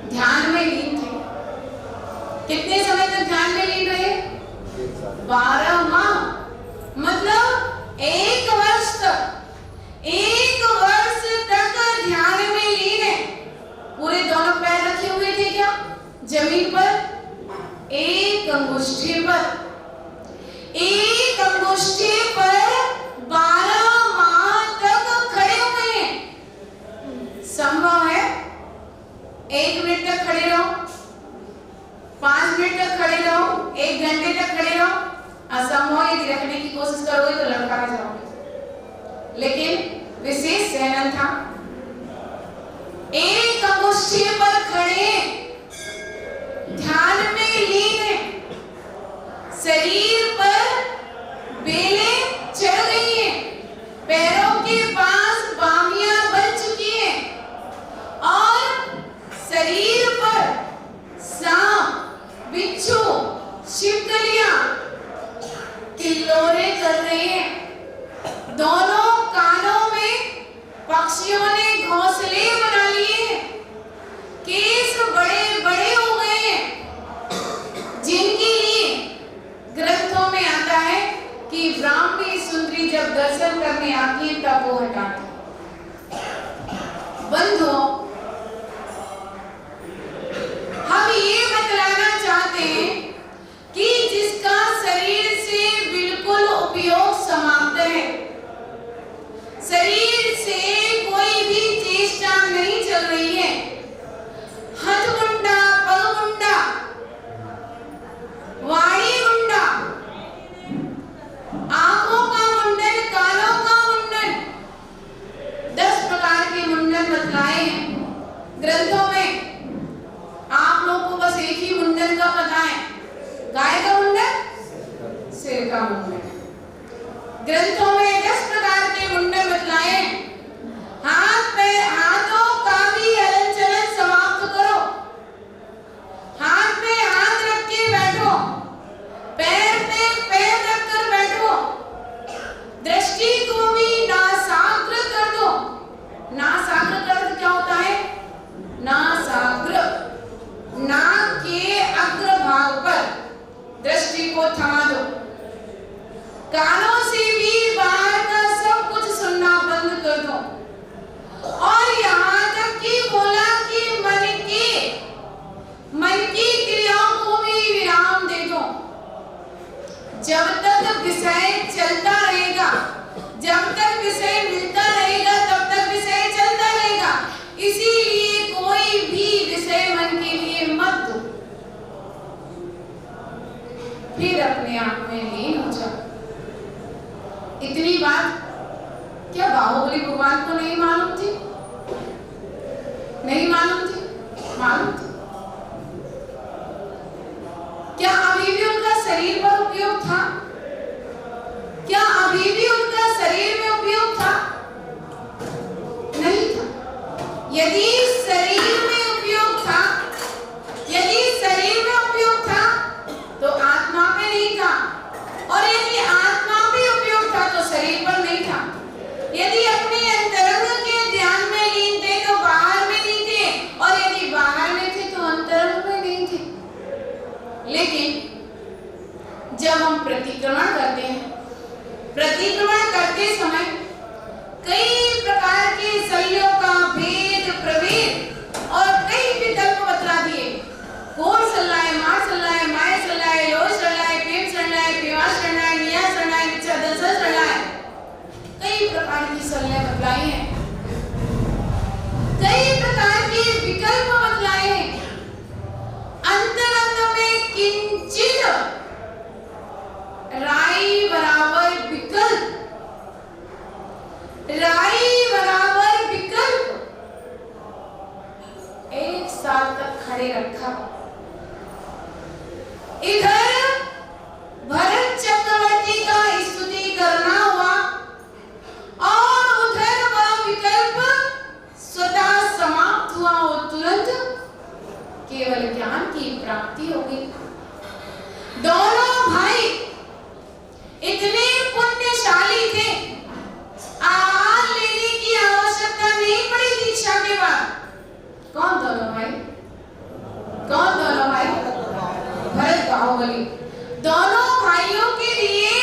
ध्यान में लीन थे। कितने समय तक ध्यान में लीन रहे? 12 माह, मतलब 1 वर्ष तक, 1 वर्ष तक ध्यान में लीन है। पूरे दोनों पैर रखे हुए थे क्या जमीन पर? 1 अंगुष्ठी पर, 1 अंगुष्ठी पर 12 माह तक खड़े हुए हैं। संभव है 1 मिनट तक खड़े रहो, 5 मिनट तक खड़े रहो, 1 घंटे तक खड़े रहो? असंभव। यदि रखने की कोशिश करोगे तो लड़का जाओगे। लेकिन विशेष सहनन था, 1 अंगुष्ठी पर खड़े, ध्यान में लीन है, शरीर पर बेलें चढ़ गई हैं, पैरों के पास बामियां बन चुकी हैं और शरीर मालूम है। ग्रंथों में 10 प्रकार के मुंडन बतलाए। हाथों का भी हलन चलन समाप्त करो, हाथ पे हाथ रख के बैठो, पैर पे पैर रख कर बैठो, दृष्टि को भी नासाग्र कर दो। नासाग्र का अर्थ क्या होता है? नासाग्र, नाक के अग्रभाग पर दृष्टि को थमा दो। कानों से भी बाहर का सब कुछ सुनना बंद कर दो। और यहाँ तक कि बोला कि मन की क्रियाओं को भी विराम दे दो। जब तक विषय चलता रहेगा, जब तक विषय मिलता रहेगा, तब तक विषय चलता रहेगा। इसीलिए कोई भी विषय मन के लिए मत दो, फिर अपने आप में लीन हो जाओ। इतनी बात क्या बाहुबली भगवान को नहीं मालूम थी? नहीं मालूम थी? मालूम थी। क्या अभी भी उनका शरीर पर उपयोग था? क्या अभी भी उनका शरीर में उपयोग था? नहीं था। यदि शरीर में उपयोग था, यदि शरीर में उपयोग था तो आत्मा पे नहीं था, और यदि आत्मा पे उपयोग था तो शरीर पर नहीं था। यदि अपने अंतरंग के ध्यान में लीन थे तो बाहर में नहीं थे, और यदि बाहर में थे तो अंतरंग में नहीं थे। लेकिन जब हम प्रतिक्रमण करते हैं, प्रतिक्रमण करते समय कई प्रकार के शल्यों का भेद प्रभेद और कई विकल्प बतला दिए। कौन सल्ला है, मां सल्ला है, माए सल्ला है, लो सल्ला है, प्रेम सल्ला है, विवाह सल्ला है, निया सल्ला है, विचार सल्ला है। कई प्रकार की सल्ले बतलाई हैं, कई प्रकार के विकल्प बतलाए हैं। अंतरंग में किंचित राई बराबर विकल्प, राई बराबर विकल्प 1 साल तक खड़े रखा। इधर भरत चक्रवर्ती का स्तुति करना हुआ, और उधर वह विकल्प स्वतः समाप्त हुआ और तुरंत केवल ज्ञान की प्राप्ति हो गई। दोनों भाई इतने पुण्यशाली थे, आहार लेने की आवश्यकता नहीं पड़ी दीक्षा के बाद। कौन दोनों भाई? कौन दोनों भाई? भरत बाहुबली। दोनों भाइयों के लिए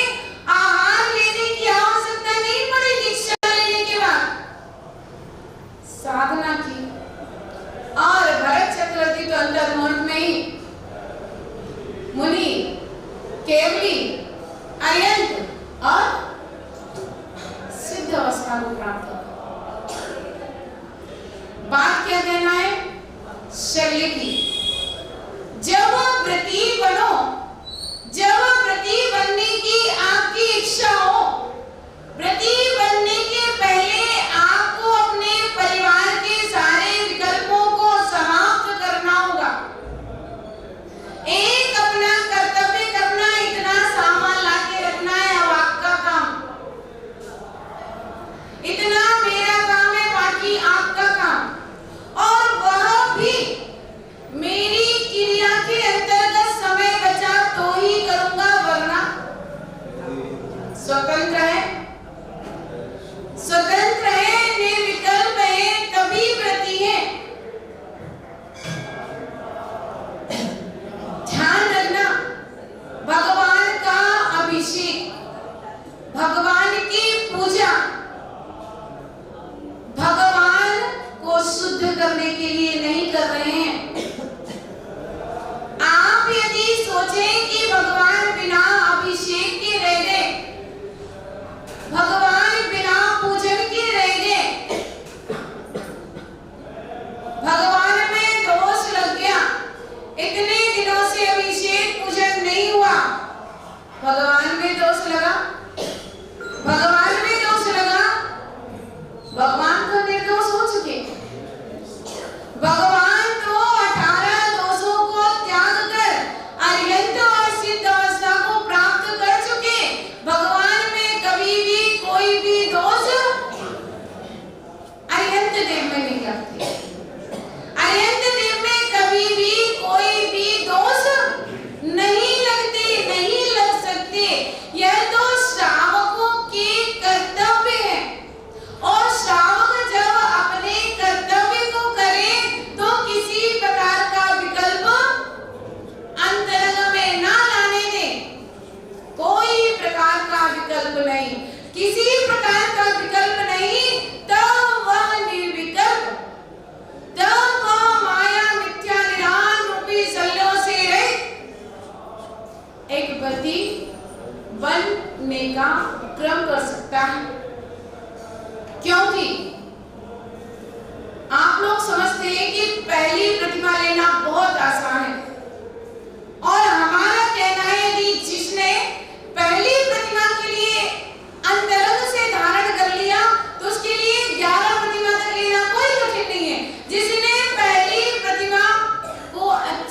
आहार लेने की आवश्यकता नहीं पड़ी दीक्षा लेने के बाद, साधना की। और भरत चक्रवर्ती तो अंतर्मुख में ही मुनि, केवली, अयंत और सिद्ध अवस्था को प्राप्त हो। बात क्या कहना है? शल्य की। जब व्रती बनो, जब व्रती बनने की आपकी इच्छा हो, व्रती बनने के पहले आपको अपने परिवार के सारे विकल्पों को समाप्त करना होगा। एक अपना कर्तव्य करना, इतना सामान लाके रखना है, अब आपका काम, इतना मेरा काम है, बाकी आपका काम। और वह भी मेरी क्रिया के अंतर्गत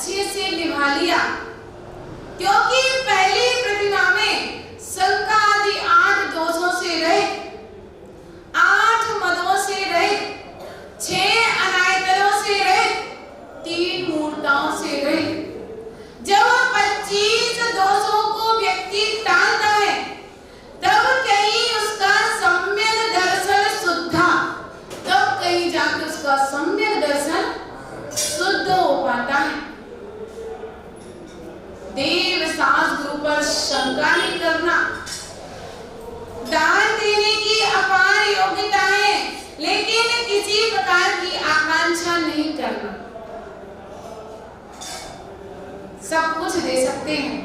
अच्छे से निभा लिया, क्योंकि पहली प्रतिमा में शंका आदि 8 दोषों से रहित, 8 मदों से रहित, 6 अनायतनों से रहित, 3 मूर्ताओं से रहित। जब 25 दोषों को व्यक्ति टालता है, तब कहीं उसका सम्यक दर्शन शुद्धा, तब कहीं जाकर उसका सम्यक दर्शन शुद्ध हो पाता है। देव सास गुरु पर शंका नहीं करना। दान देने की अपार योग्यता है, लेकिन किसी प्रकार की आकांक्षा नहीं करना। सब कुछ दे सकते हैं,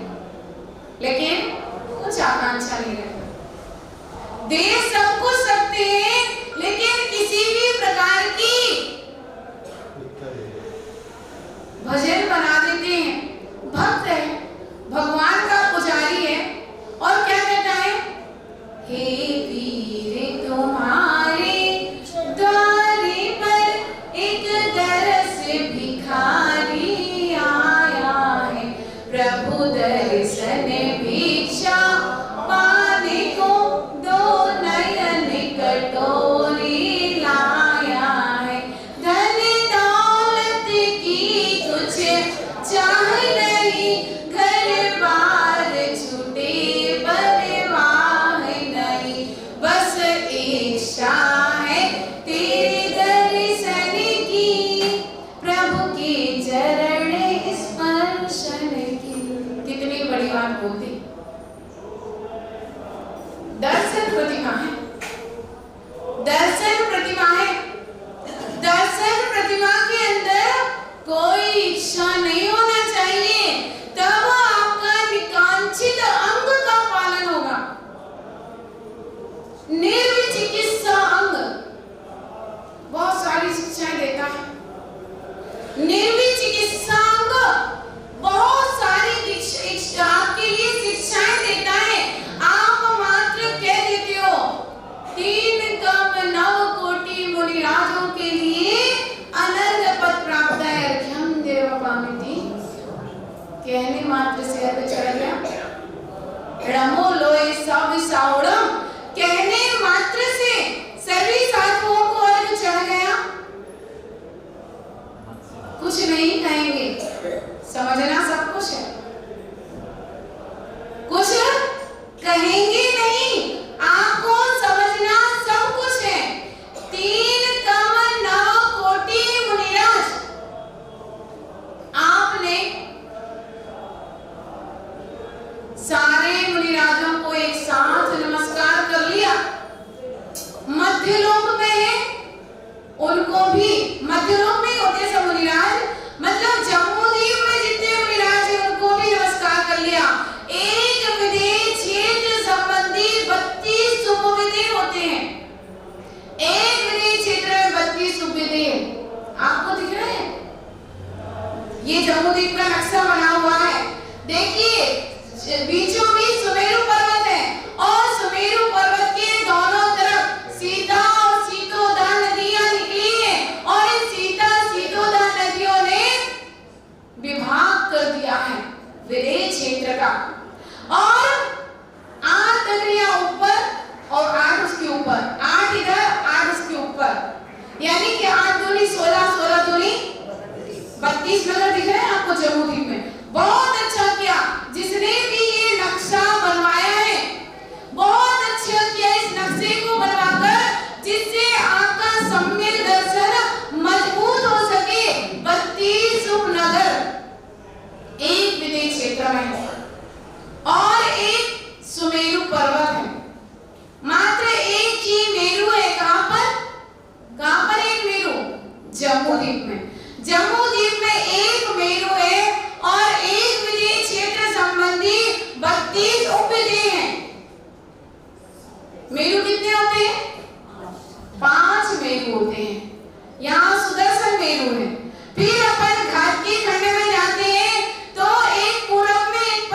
लेकिन कुछ आकांक्षा नहीं रखना। दे सब कुछ सकते हैं, लेकिन किसी भी प्रकार की भजन बना देते हैं। भक्त है, भगवान का पुजारी है, और क्या कहता है? हे वीर तुम्हारे द्वारे पर एक दरस भिखारी आया है, प्रभु दर्शन भिक्षा पाने को दो नयन कटोरी लाया है। धन दौलत की कुछ चाह नहीं, घर बार छूटे परवाह नहीं, बस इच्छा है तेरे दर्शन की, प्रभु के चरण स्पर्शन की। कितनी बड़ी बात बोलती। दर्शन प्रतिमा है, दर्शन प्रतिमा है। दर्शन प्रतिमा के अंदर कोई इच्छा नहीं होना चाहिए, तब आपका निकांक्षित अंग का पालन होगा। निर्विचिकित्सा अंग बहुत सारी शिक्षाएं देता है। निर्विचिकित्सा अंग बहुत सारी आपके लिए शिक्षाएं देता है। आप मात्र कह देते हो 3 कम 9 कोटि मुनिराजों के लिए अनंत पद प्राप्त है, अर्घ्यम देवपामिति। कहने मात्र से अर्घ चढ़ गया। रमो लोए सब साउड़म, कहने मात्र से सभी साधुओं को अर्घ चढ़ गया। कुछ नहीं कहेंगे, समझना सब कुछ है। कुछ कहेंगे नहीं, आपको समझना सब कुछ है। 3 कम 9 कोटि मुनिराज, आपने सारे मुनिराजों को एक साथ नमस्कार कर लिया। मध्य लोक में है, उनको भी मध्य लोक में होते सब मुनिराज, मतलब जम्बूद्वीप में जितने मुनिराज हैं उनको भी नमस्कार कर लिया। एक विदेह क्षेत्र संबंधी 32 उपविदेह होते हैं। एक विदेह क्षेत्र में 32 उपविदेह आपको दिख रहे हैं? ये जम्बूद्वीप का नक्शा बना हुआ है। देखिए, बीचों बीच सुमेरु पर्वत है, और सुमेरु पर्वत के दोनों तरफ सीता और सीतोदा नदियां निकली हैं, और इन सीता सीतोदा नदियों ने विभाग कर दिया है विदेह क्षेत्र का। और 8 नदियां ऊपर और 8 उसके ऊपर, 8 इधर 8 उसके ऊपर, यानी कि 8 दूनी 16, 16 दूनी 32 नगर दिख रहे हैं आपको जम्बूद्वीप में। बहुत अच्छा किया जिसने भी ये नक्शा बनवाया है, बहुत अच्छा किया इस नक्शे को बनवाकर, जिससे आपका सम्यक दर्शन मजबूत हो सके। 32 उपनगर एक विदेह क्षेत्र में है, और एक सुमेरु पर्वत है। मात्र एक ही मेरु है। कहां पर एक मेरु? जम्बूद्वीप में। जम्बूद्वीप में एक मेरु है, और एक विदेह क्षेत्र संबंधी 32 उपविदेह हैं। मेरु कितने होते हैं? 5 मेरु होते हैं। यहाँ सुदर्शन मेरु है। फिर अपन घाट के खंड में जाते हैं तो एक पूरब में, एक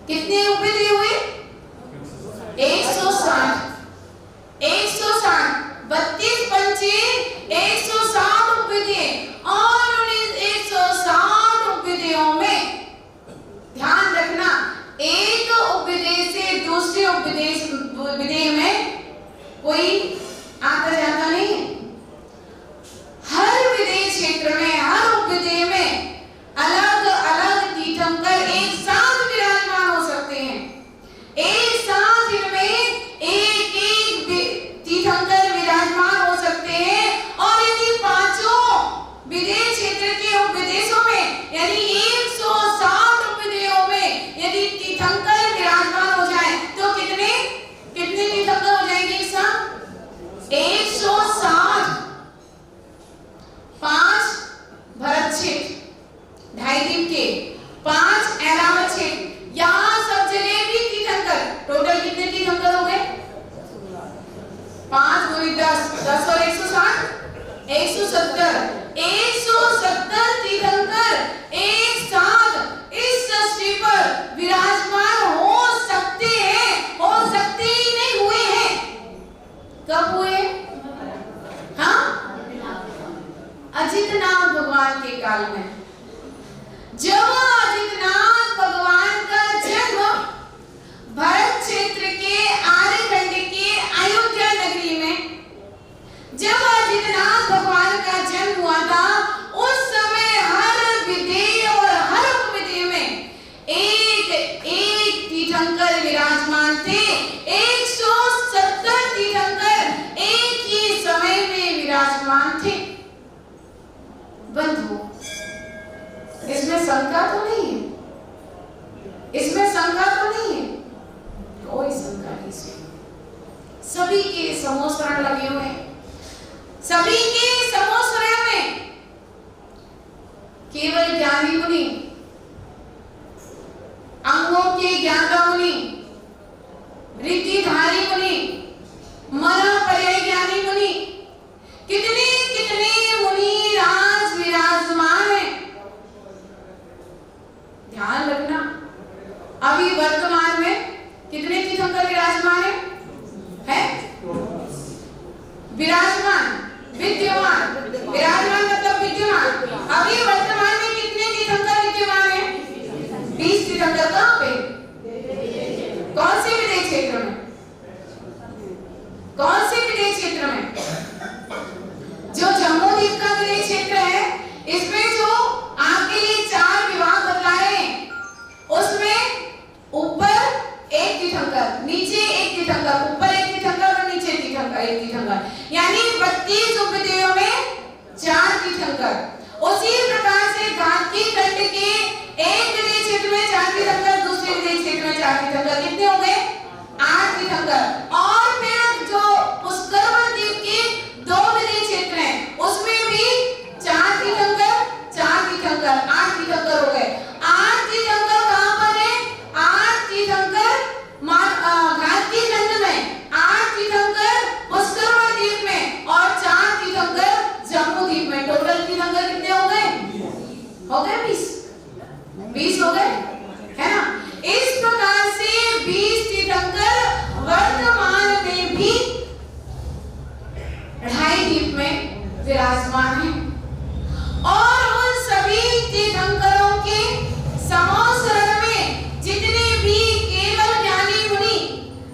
कितने उपविधेय हुए? 160। 160 32 पंचे 160 उपविधेय, और उन 160 उपविधेयों में ध्यान रखना, एक उपविधेय से दूसरे उपविधेय में कोई आता जाता नहीं है। हर विधेय क्षेत्र में, हर उपविधेय में अलग अलग तीर्थंकर एक साथ विराजमान हो सकते हैं। एक साथ इनमें एक तीर्थंकर विराजमान हो सकते हैं, और यदि पांचों विधेय क्षेत्र के उपविदेशों में, यानी 160 उपविधेयों में यदि तीर्थंकर विराजमान हो जाए तो कितने तीर्थंकर हो जाएंगे एक साथ? 160। 5 भरत क्षेत्र, 2.5 दीप के, 5 ऐरावत क्षेत्र, यहाँ सब जगह भी तीर्थंकर। टोटल कितने तीर्थंकर हो गए? 5 गुनी 10, 10 और 160, 170। 170 तीर्थंकर एक साथ इस सृष्टि पर विराजमान हो सकते हैं, हो सकते ही नहीं, हुए हैं। कब हुए? हाँ, अजितनाथ भगवान के काल में। जब अजितनाथ भगवान का जन्म भरत क्षेत्र के आर्यखंड के अयोध्या नगरी में, जब अजितनाथ भगवान का जन्म हुआ था, उस समय हर विधेय और हर उपविधेय में एक तीर्थंकर विराजमान थे। 170 तीर्थंकर एक ही समय में विराजमान थे। बंधु, इसमें शंका तो नहीं है? इसमें शंका तो नहीं है? कोई शंका नहीं है। सभी के समोसरण लगे हुए हैं, सभी के समोसरण में केवल ज्ञानी मुनि, अंगों के ज्ञाता मुनि, रिद्धिधारी मुनि, मना पर्याय ज्ञानी मुनि, कितने कितने मुनि राज विराजमान है। ध्यान रखना, अभी वर्तमान में कितने तीर्थंकर विराजमान है? विराजमान, विद्यमान, विराजमान मतलब विद्यमान। अभी वर्तमान में कितने तीर्थंकर विद्यमान है? 20 तीर्थंकर। कहाँ पे? कौन से विधेय क्षेत्र में? कौन से विधेय क्षेत्र में? जो जम्मू द्वीप का विधेय क्षेत्र है, इसमें जो आपके लिए 4 विभाग बता रहे हैं, उसमें ऊपर एक तीर्थंकर, नीचे एक तीर्थंकर, ऊपर एक तीर्थंकर और नीचे तीर्थंकर, एक तीर्थंकर, यानी 32 उपविधेयों में 4 तीर्थंकर। उसी प्रकार से घाटी खंड के एक विधेय क्षेत्र में 4 तीर्थंकर, दूसरे विधेय क्षेत्र में 4 तीर्थंकर, कितने हो गए? 8 तीर्थंकर। और फिर जो पुष्कर द्वीप के 2 विधेय क्षेत्र हैं, उसमें भी 4 तीर्थंकर, 4 तीर्थंकर, 8 तीर्थंकर हो गए। 8 तीर्थंकर कहाँ पर है? 8 तीर्थंकर घाटी खंड में, 8 तीर्थंकर पुष्कर द्वीप में, और 4 तीर्थंकर जम्मू द्वीप में। टोटल तीर्थंकर कितने हो गए? हो गए 20 हो गए, है ना? इस प्रकार से 20 तीर्थंकर वर्तमान में भी 2.5 द्वीप में विराजमान है। और उन सभी तीर्थंकरों के समोसरण में जितने भी केवल ज्ञानी मुनि,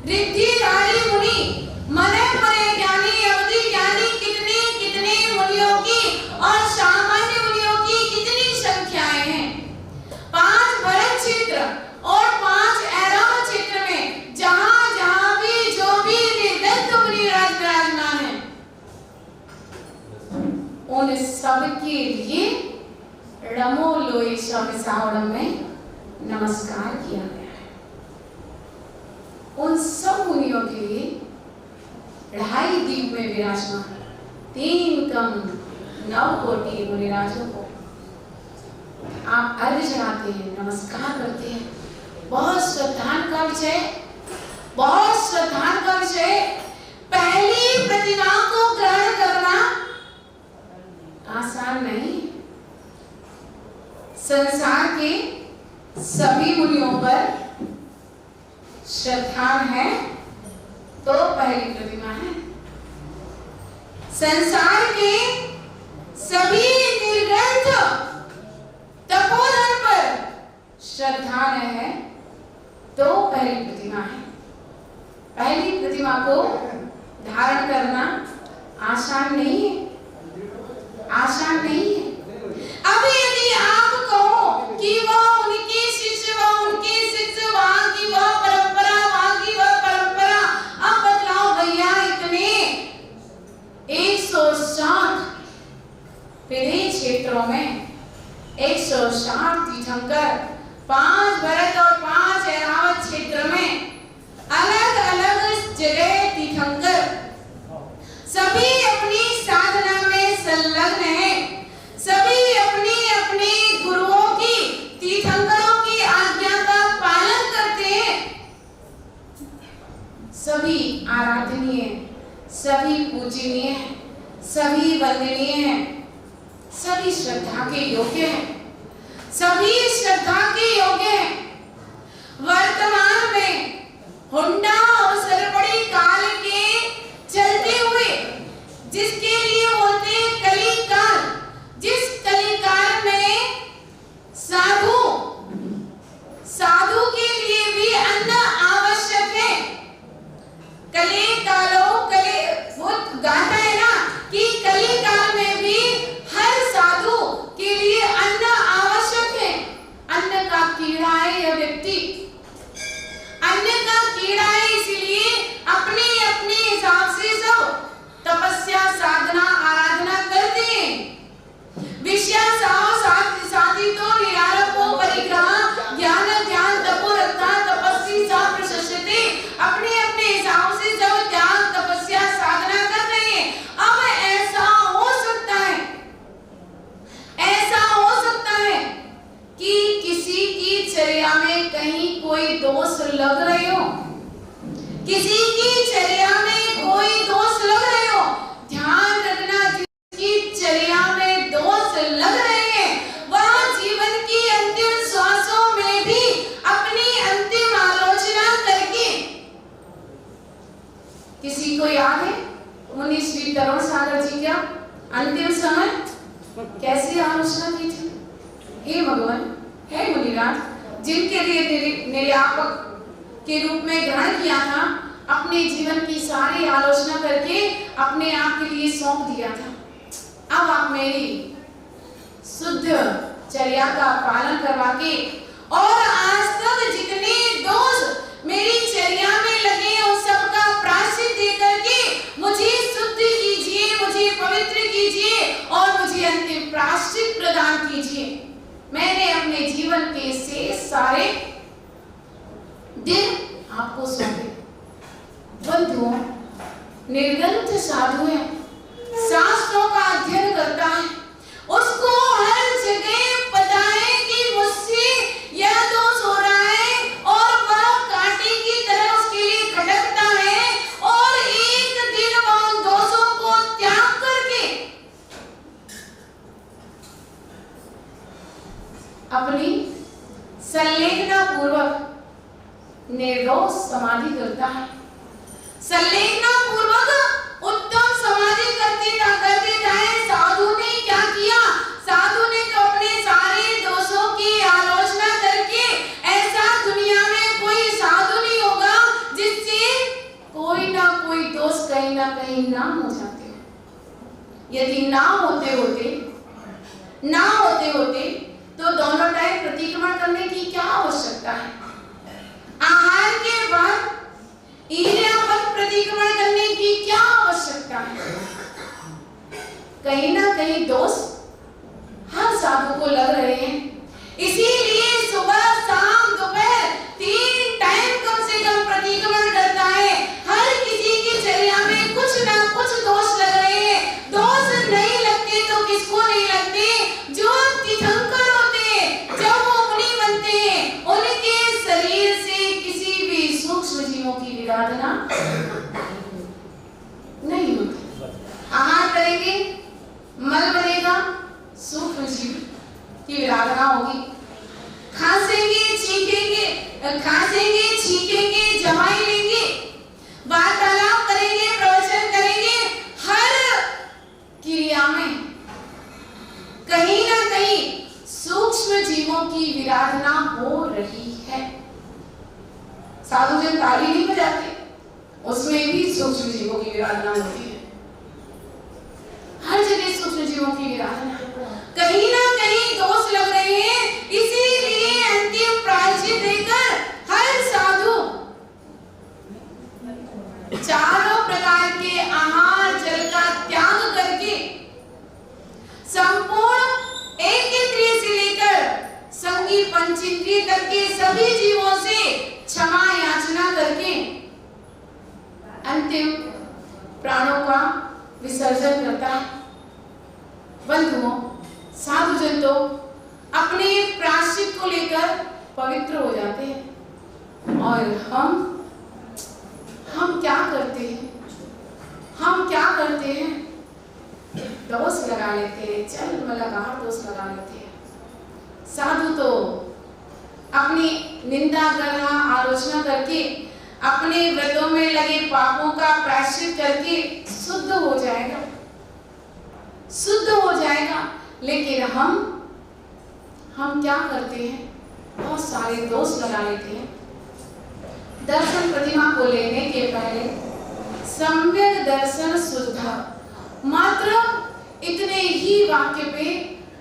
रिद्धिधारी मुनि, मनः पर्याय ज्ञानी, अवधि ज्ञानी, कितने कितने मुनियों की और सामान्य मुनियों की कितनी संख्याएं हैं। 5 भरत क्षेत्र और 5 ऐरावत क्षेत्र में जहां जहां भी जो भी निर्दत्त मुनि विराजमान है, उन सब के लिए रमो लोई शमसावड़म में नमस्कार किया गया है। उन सब मुनियों के लिए 2.5 द्वीप में विराजमान 3 कम 9 कोटि मुनिराजों को आप अर्घ्य चढ़ाते हैं, नमस्कार करते हैं। बहुत श्रद्धान का विषय, बहुत श्रद्धान का विषय। पहली प्रतिमा को ग्रहण करना आसान नहीं। संसार के सभी मुनियों पर श्रद्धान है तो पहली प्रतिमा है। संसार के सभी निर्ग्रंथ तपोधन पर श्रद्धान है तो पहली प्रतिमा है। पहली प्रतिमा को धारण करना आसान नहीं है, आसान नहीं है। अब यदि आप कहो कि वह उनके शिष्य, वह उनके शिष्य, वहां की वह परंपरा, वहां की वह परंपरा, अब बतलाओ भैया इतने 160 विदेह क्षेत्रों में 160 तीर्थंकर, 5 भरत और 5 ऐरावत क्षेत्र में अलग अलग जगह तीर्थंकर सभी अपनी साधना में संलग्न हैं, सभी अपने अपने गुरुओं की, तीर्थंकरों की आज्ञा का पालन करते हैं। सभी आराधनीय, सभी पूजनीय, सभी वंदनीय हैं, सभी श्रद्धा के योग्य हैं, सभी श्रद्धा के योग्य हैं। वर्तमान में हुंडा और सरपड़ी काल के चलते हुए जिसके लिए बोलते हैं कली काल, जिस कली काल में साधु के लिए भी अन्न आवश्यक है। कली कालो कली वो गाता है ना कि कली काल में भी हर साधु के लिए अन्न आवश्यक है। अन्न का कीड़ा है यह व्यक्ति, अन्न का कीड़ा है, इसलिए अपने अपने हिसाब से सब तपस्या, साधना, आराधना करते हैं। विषया साथी तो निरारको परिग्रह ज्ञान ध्यान तपो रत्ना तपस्वी सा प्रशस्यते, अपने अपने हिसाब से सब ज्ञान तपस्या साधना कर रहे हैं। अब ऐसा हो सकता है, ऐसा हो सकता है कि किसी की चर्या में कहीं कोई दोष लग रहे हो, किसी की चर्या में कोई दोष लग रहे हो। ध्यान रखना, जिसकी चर्या में दोष लग रहे हैं वह जीवन की अंतिम श्वासों में भी अपनी अंतिम आलोचना करके, किसी को याद है मुनि श्री तरुण सागर जी का अंतिम समय कैसे आलोचना की थी? हे भगवान, हे मुनिराज, जिनके लिए निर्यापक के रूप में ग्रहण किया था, अपने जीवन की सारी आलोचना करके अपने आप के लिए सौंप दिया था। अब आप मेरी शुद्ध चर्या का पालन करवा के और आज तक जितने दोष मेरी चर्या में लगे उन सब का प्रायश्चित दे करके मुझे शुद्ध कीजिए, मुझे पवित्र कीजिए और मुझे अंतिम प्रायश्चित प्रदान कीजिए। मैंने अपने जीवन के शेष सारे दिन आपको सौंपे। बंधुओं, निर्ग्रंथ साधु है, शास्त्रों का अध्ययन करता है, उसको हर जगह पता है कि मुझसे यह दोष हो रहा है और वह कांटे की तरह उसके लिए खटकता है और एक दिन वह उन दोषों को त्याग करके अपनी संलेखना पूर्वक निर्दोष समाधि करता है। संलेखना पूर्वक उत्तम समाधि करते जाए। साधु ने क्या किया? साधु ने तो अपने सारे दोषों की आलोचना करके, ऐसा दुनिया में कोई साधु नहीं होगा जिससे कोई ना कोई दोष कहीं ना कहीं ना हो जाते हो। यदि ना होते तो दोनों टाइम प्रतिक्रमण करने की क्या आवश्यकता है? आहार के बाद ईर्ष्यापद प्रतिक्रमण करने की क्या आवश्यकता है? कहीं ना कहीं दोष हर साधु को लग रहे हैं, इसीलिए सुबह शाम दोपहर 3 टाइम कम से कम प्रतिक्रमण करता है। हर किसी की चर्या में कुछ ना कुछ दोष लग रहे हैं। दोष नहीं लगते तो किसको नहीं लगते? जो तीर्थंकर होते हैं, जब वो मुनि बनते हैं, उनके शरीर से किसी भी सूक्ष्म जीवों की विराधना नहीं होती। आहार करेंगे, मल बनेगा, सूक्ष्म जीव की वार्तालाप करेंगे, प्रवचन करेंगे, हर क्रिया में कहीं ना कहीं सूक्ष्म जीवों की विराधना हो रही है। साधुजन ताली नहीं बजाते, उसमें भी सूक्ष्म जीवों की विराधना होती है। हर जगह सूक्ष्म जीवों की विराधना, कहीं ना कहीं दोष लग रहे हैं। इसीलिए अंतिम प्रायश्चित देकर हर साधु चारों प्रकार के आहार जल का त्याग करके संपूर्ण एक इंद्रिय से लेकर संगी पंचेंद्रिय तक के सभी जीवों से क्षमा याचना करके अंतिम प्राणों का विसर्जन करता है। बंधुओं, साधुजन तो अपने प्रायश्चित को लेकर पवित्र हो जाते हैं, और हम क्या करते हैं? हम क्या करते हैं? दोष लगा लेते हैं, चल लगातार दोष लगा लेते हैं। साधु तो अपनी निंदा करना, आलोचना करके अपने व्रतों में लगे पापों का प्रायश्चित करके शुद्ध हो जाएगा, शुद्ध हो जाएगा। लेकिन हम क्या करते हैं? बहुत सारे दोष लगा लेते हैं। दर्शन प्रतिमा को लेने के पहले सम्यक दर्शन शुद्धा, मात्र इतने ही वाक्य पे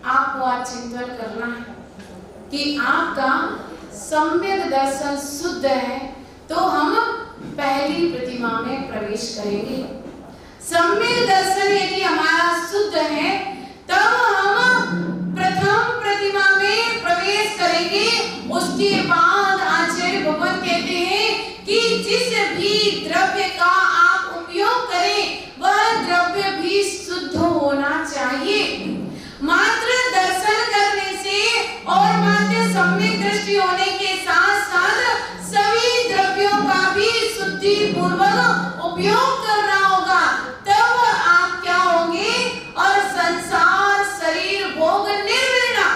आपको आज चिंतन करना है कि आपका सम्यक दर्शन शुद्ध है तो हम पहली प्रतिमा में प्रवेश करेंगे। सम्यक दर्शन यदि हमारा शुद्ध है तब हम प्रथम प्रतिमा में प्रवेश करेंगे। उसके बाद आचार्य भगवान कहते हैं कि जिस भी द्रव्य का आप उपयोग करें वह द्रव्य भी शुद्ध होना चाहिए। मात्र दर्शन करने से और मात्र सम्यक दृष्टि होने के साथ साथ सभी द्रव्यों का भी शुद्धि पूर्वक उपयोग करना होगा, तब आप क्या होंगे? और संसार शरीर भोग निर्वृणा,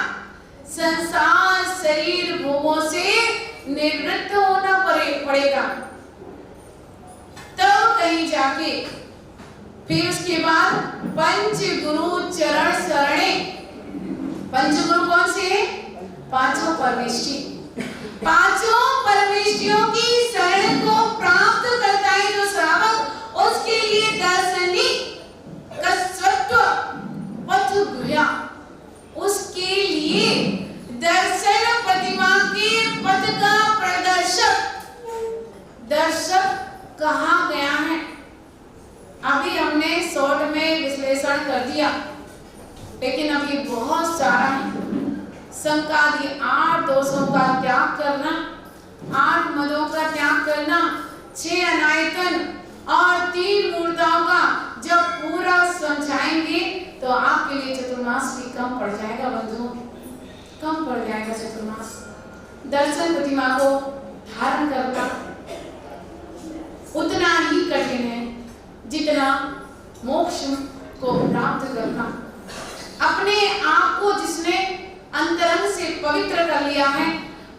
संसार शरीर भोगों से निवृत्त होना पड़ेगा। तब कहीं जाके फिर उसके बाद पंच गुरु चरण शरणे। पंच गुरु कौन से हैं? पांचों परमेष्ठी। पांचों परमेष्ठियों की शरण को प्राप्त करता है जो श्रावक, उसके लिए दार्शनिक कस्वत्व पथ गुया, उसके लिए दर्शन प्रतिमा के पथ का दर्शक कहा गया है। अभी हमने शॉर्ट में विश्लेषण कर दिया, लेकिन अभी बहुत सारा संकादि 8 दोषों का त्याग करना, 8 मदों का त्याग करना, 6 अनायतन और 3 मूर्ताओं का जब पूरा समझाएंगे तो आपके लिए चतुर्मास भी कम पड़ जाएगा बंधुओं, कम पड़ जाएगा चतुर्मास। दर्शन प्रतिमा को धारण करना उतना ही कठिन है जितना मोक्ष को प्राप्त करना। अपने आप को जिसने अंतरंग से पवित्र कर लिया है,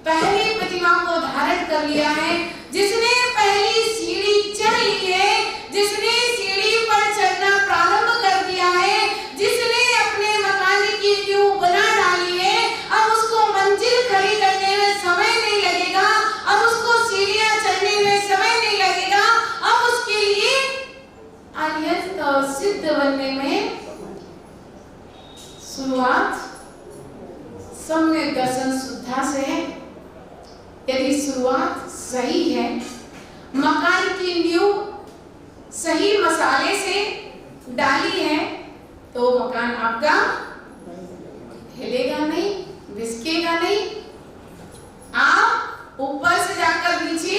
पहली प्रतिमा को धारण कर लिया है, जिसने पहली सीढ़ी चढ़ ली है, जिसने सीढ़ी पर चढ़ना प्रारंभ कर दिया है, जिसने अपने मकान की नींव बना डाली है, अब उसको मंजिल खड़ी करने में समय नहीं लगेगा, अब उसको सीढ़ियां चढ़ने में समय नहीं लगेगा, अब उसके लिए अरिहंत और सिद्ध बनने में शुरुआत सम्यक दर्शन शुद्धा से है। यदि शुरुआत सही है, मकान की नींव सही मसाले से डाली है, तो मकान आपका हिलेगा नहीं, बिस्केगा नहीं, आप ऊपर से जाकर नीचे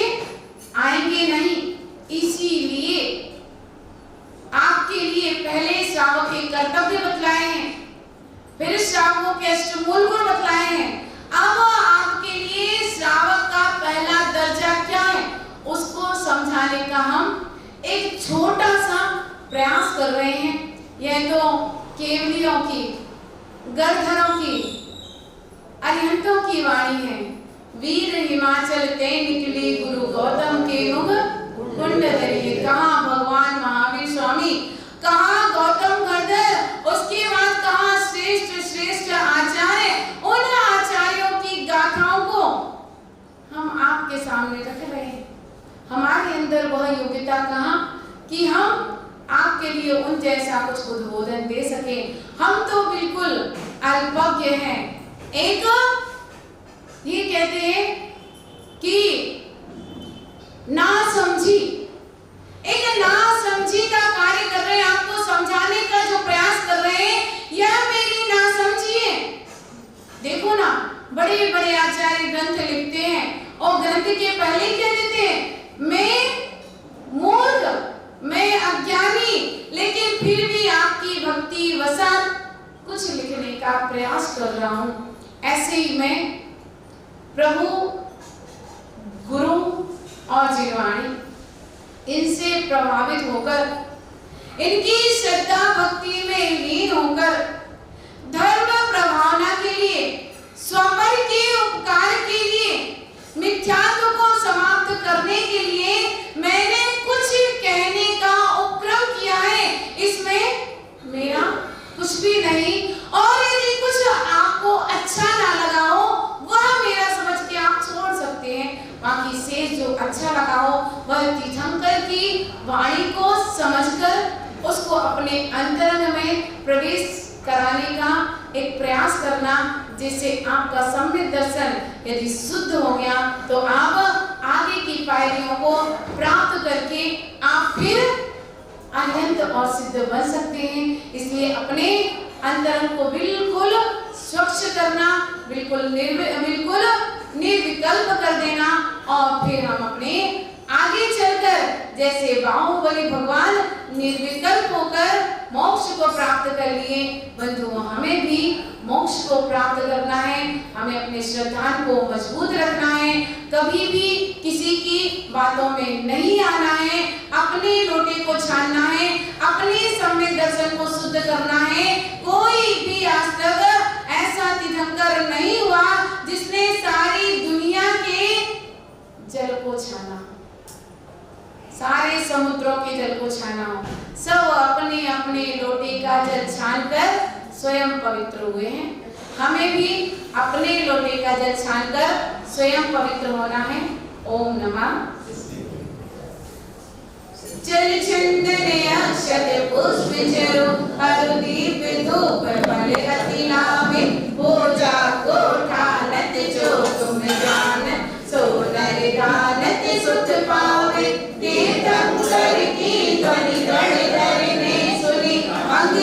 आएंगे नहीं। इसीलिए आपके लिए पहले श्रावक के कर्तव्य बतलाए हैं, फिर श्रावकों के अष्टमूल गुण बतलाए हैं। अब आपके लिए श्रावक का पहला दर्जा क्या है उसको समझाने का हम एक छोटा सा प्रयास कर रहे हैं। यह तो केवलियों की, गणधरों की, अरिहंतों की वाणी है। वीर हिमाचल ते निकली गुरु गौतम के मुख कुंड धरिए सामने रख रहे हैं। हमारे अंदर वह योग्यता कहाँ कि हम आपके लिए उन जैसा कुछ उद्बोधन दे सके। हम तो बिल्कुल अल्पज्ञ हैं। एक ये कहते हैं कि ना समझी, एक ना समझी का कार्य कर रहे हैं। आपको समझाने का जो प्रयास कर रहे हैं, यह मेरी ना समझी है। देखो ना, बड़े बड़े आचार्य ग्रंथ लिखते हैं और ग्रंथ के पहले क्या देते हैं, मैं मूर्ख, मैं अज्ञानी, लेकिन फिर भी आपकी भक्ति वसात कुछ लिखने का प्रयास कर रहा हूं। ऐसे ही मैं प्रभु, गुरु और जिनवाणी, इनसे प्रभावित होकर, इनकी श्रद्धा भक्ति में लीन होकर, धर्म प्रभावना के लिए, स्वपर के उपकार के लिए, मिथ्यात्व को समाप्त करने के लिए मैंने कुछ कहने का उपक्रम किया है। इसमें मेरा कुछ भी नहीं, और यदि कुछ आपको अच्छा ना लगा हो, वह मेरा समझ के आप छोड़ सकते हैं। बाकी से जो अच्छा लगा हो, वह तीर्थंकर की वाणी को समझकर उसको अपने अंतरंग में प्रवेश कराने का एक प्रयास करना, जिससे आपका सम्यक दर्शन यदि शुद्ध हो गया तो आप आगे की पायरियों को प्राप्त करके आप फिर अनंत और सिद्ध बन सकते हैं। इसलिए अपने अंतरंग को बिल्कुल स्वच्छ करना, बिल्कुल निर्विकल्प कर देना, और फिर हम अपने आगे चलकर जैसे बाहुबली भगवान निर्विकल्प होकर मोक्ष को प्राप्त कर लिए, बंधु हमें भी मोक्ष को प्राप्त करना है। हमें अपने श्रद्धा को मजबूत रखना है, कभी भी किसी की बातों में नहीं आना है, अपने लोटे को छानना है, अपने सम्यक दर्शन को शुद्ध करना है। कोई भी आज तक ऐसा तीर्थंकर नहीं हुआ जिसने सारी दुनिया के जल को छाना, सारे समुद्रों के जल को छाना हो। सब अपने अपने लोटे का जल छानकर स्वयं पवित्र हुए हैं। हमें भी अपने लोटे का जल छानकर स्वयं पवित्र होना है। ओम नमः। जल चंदन अक्षत पुष्प चरो, हर दीप धूप फल अति लावे, पूजा कोठानत जो तुम जान, सो नर गानत सुख पावे। तीर्थंकर की ध्वनि गण धरने सुनी, अंग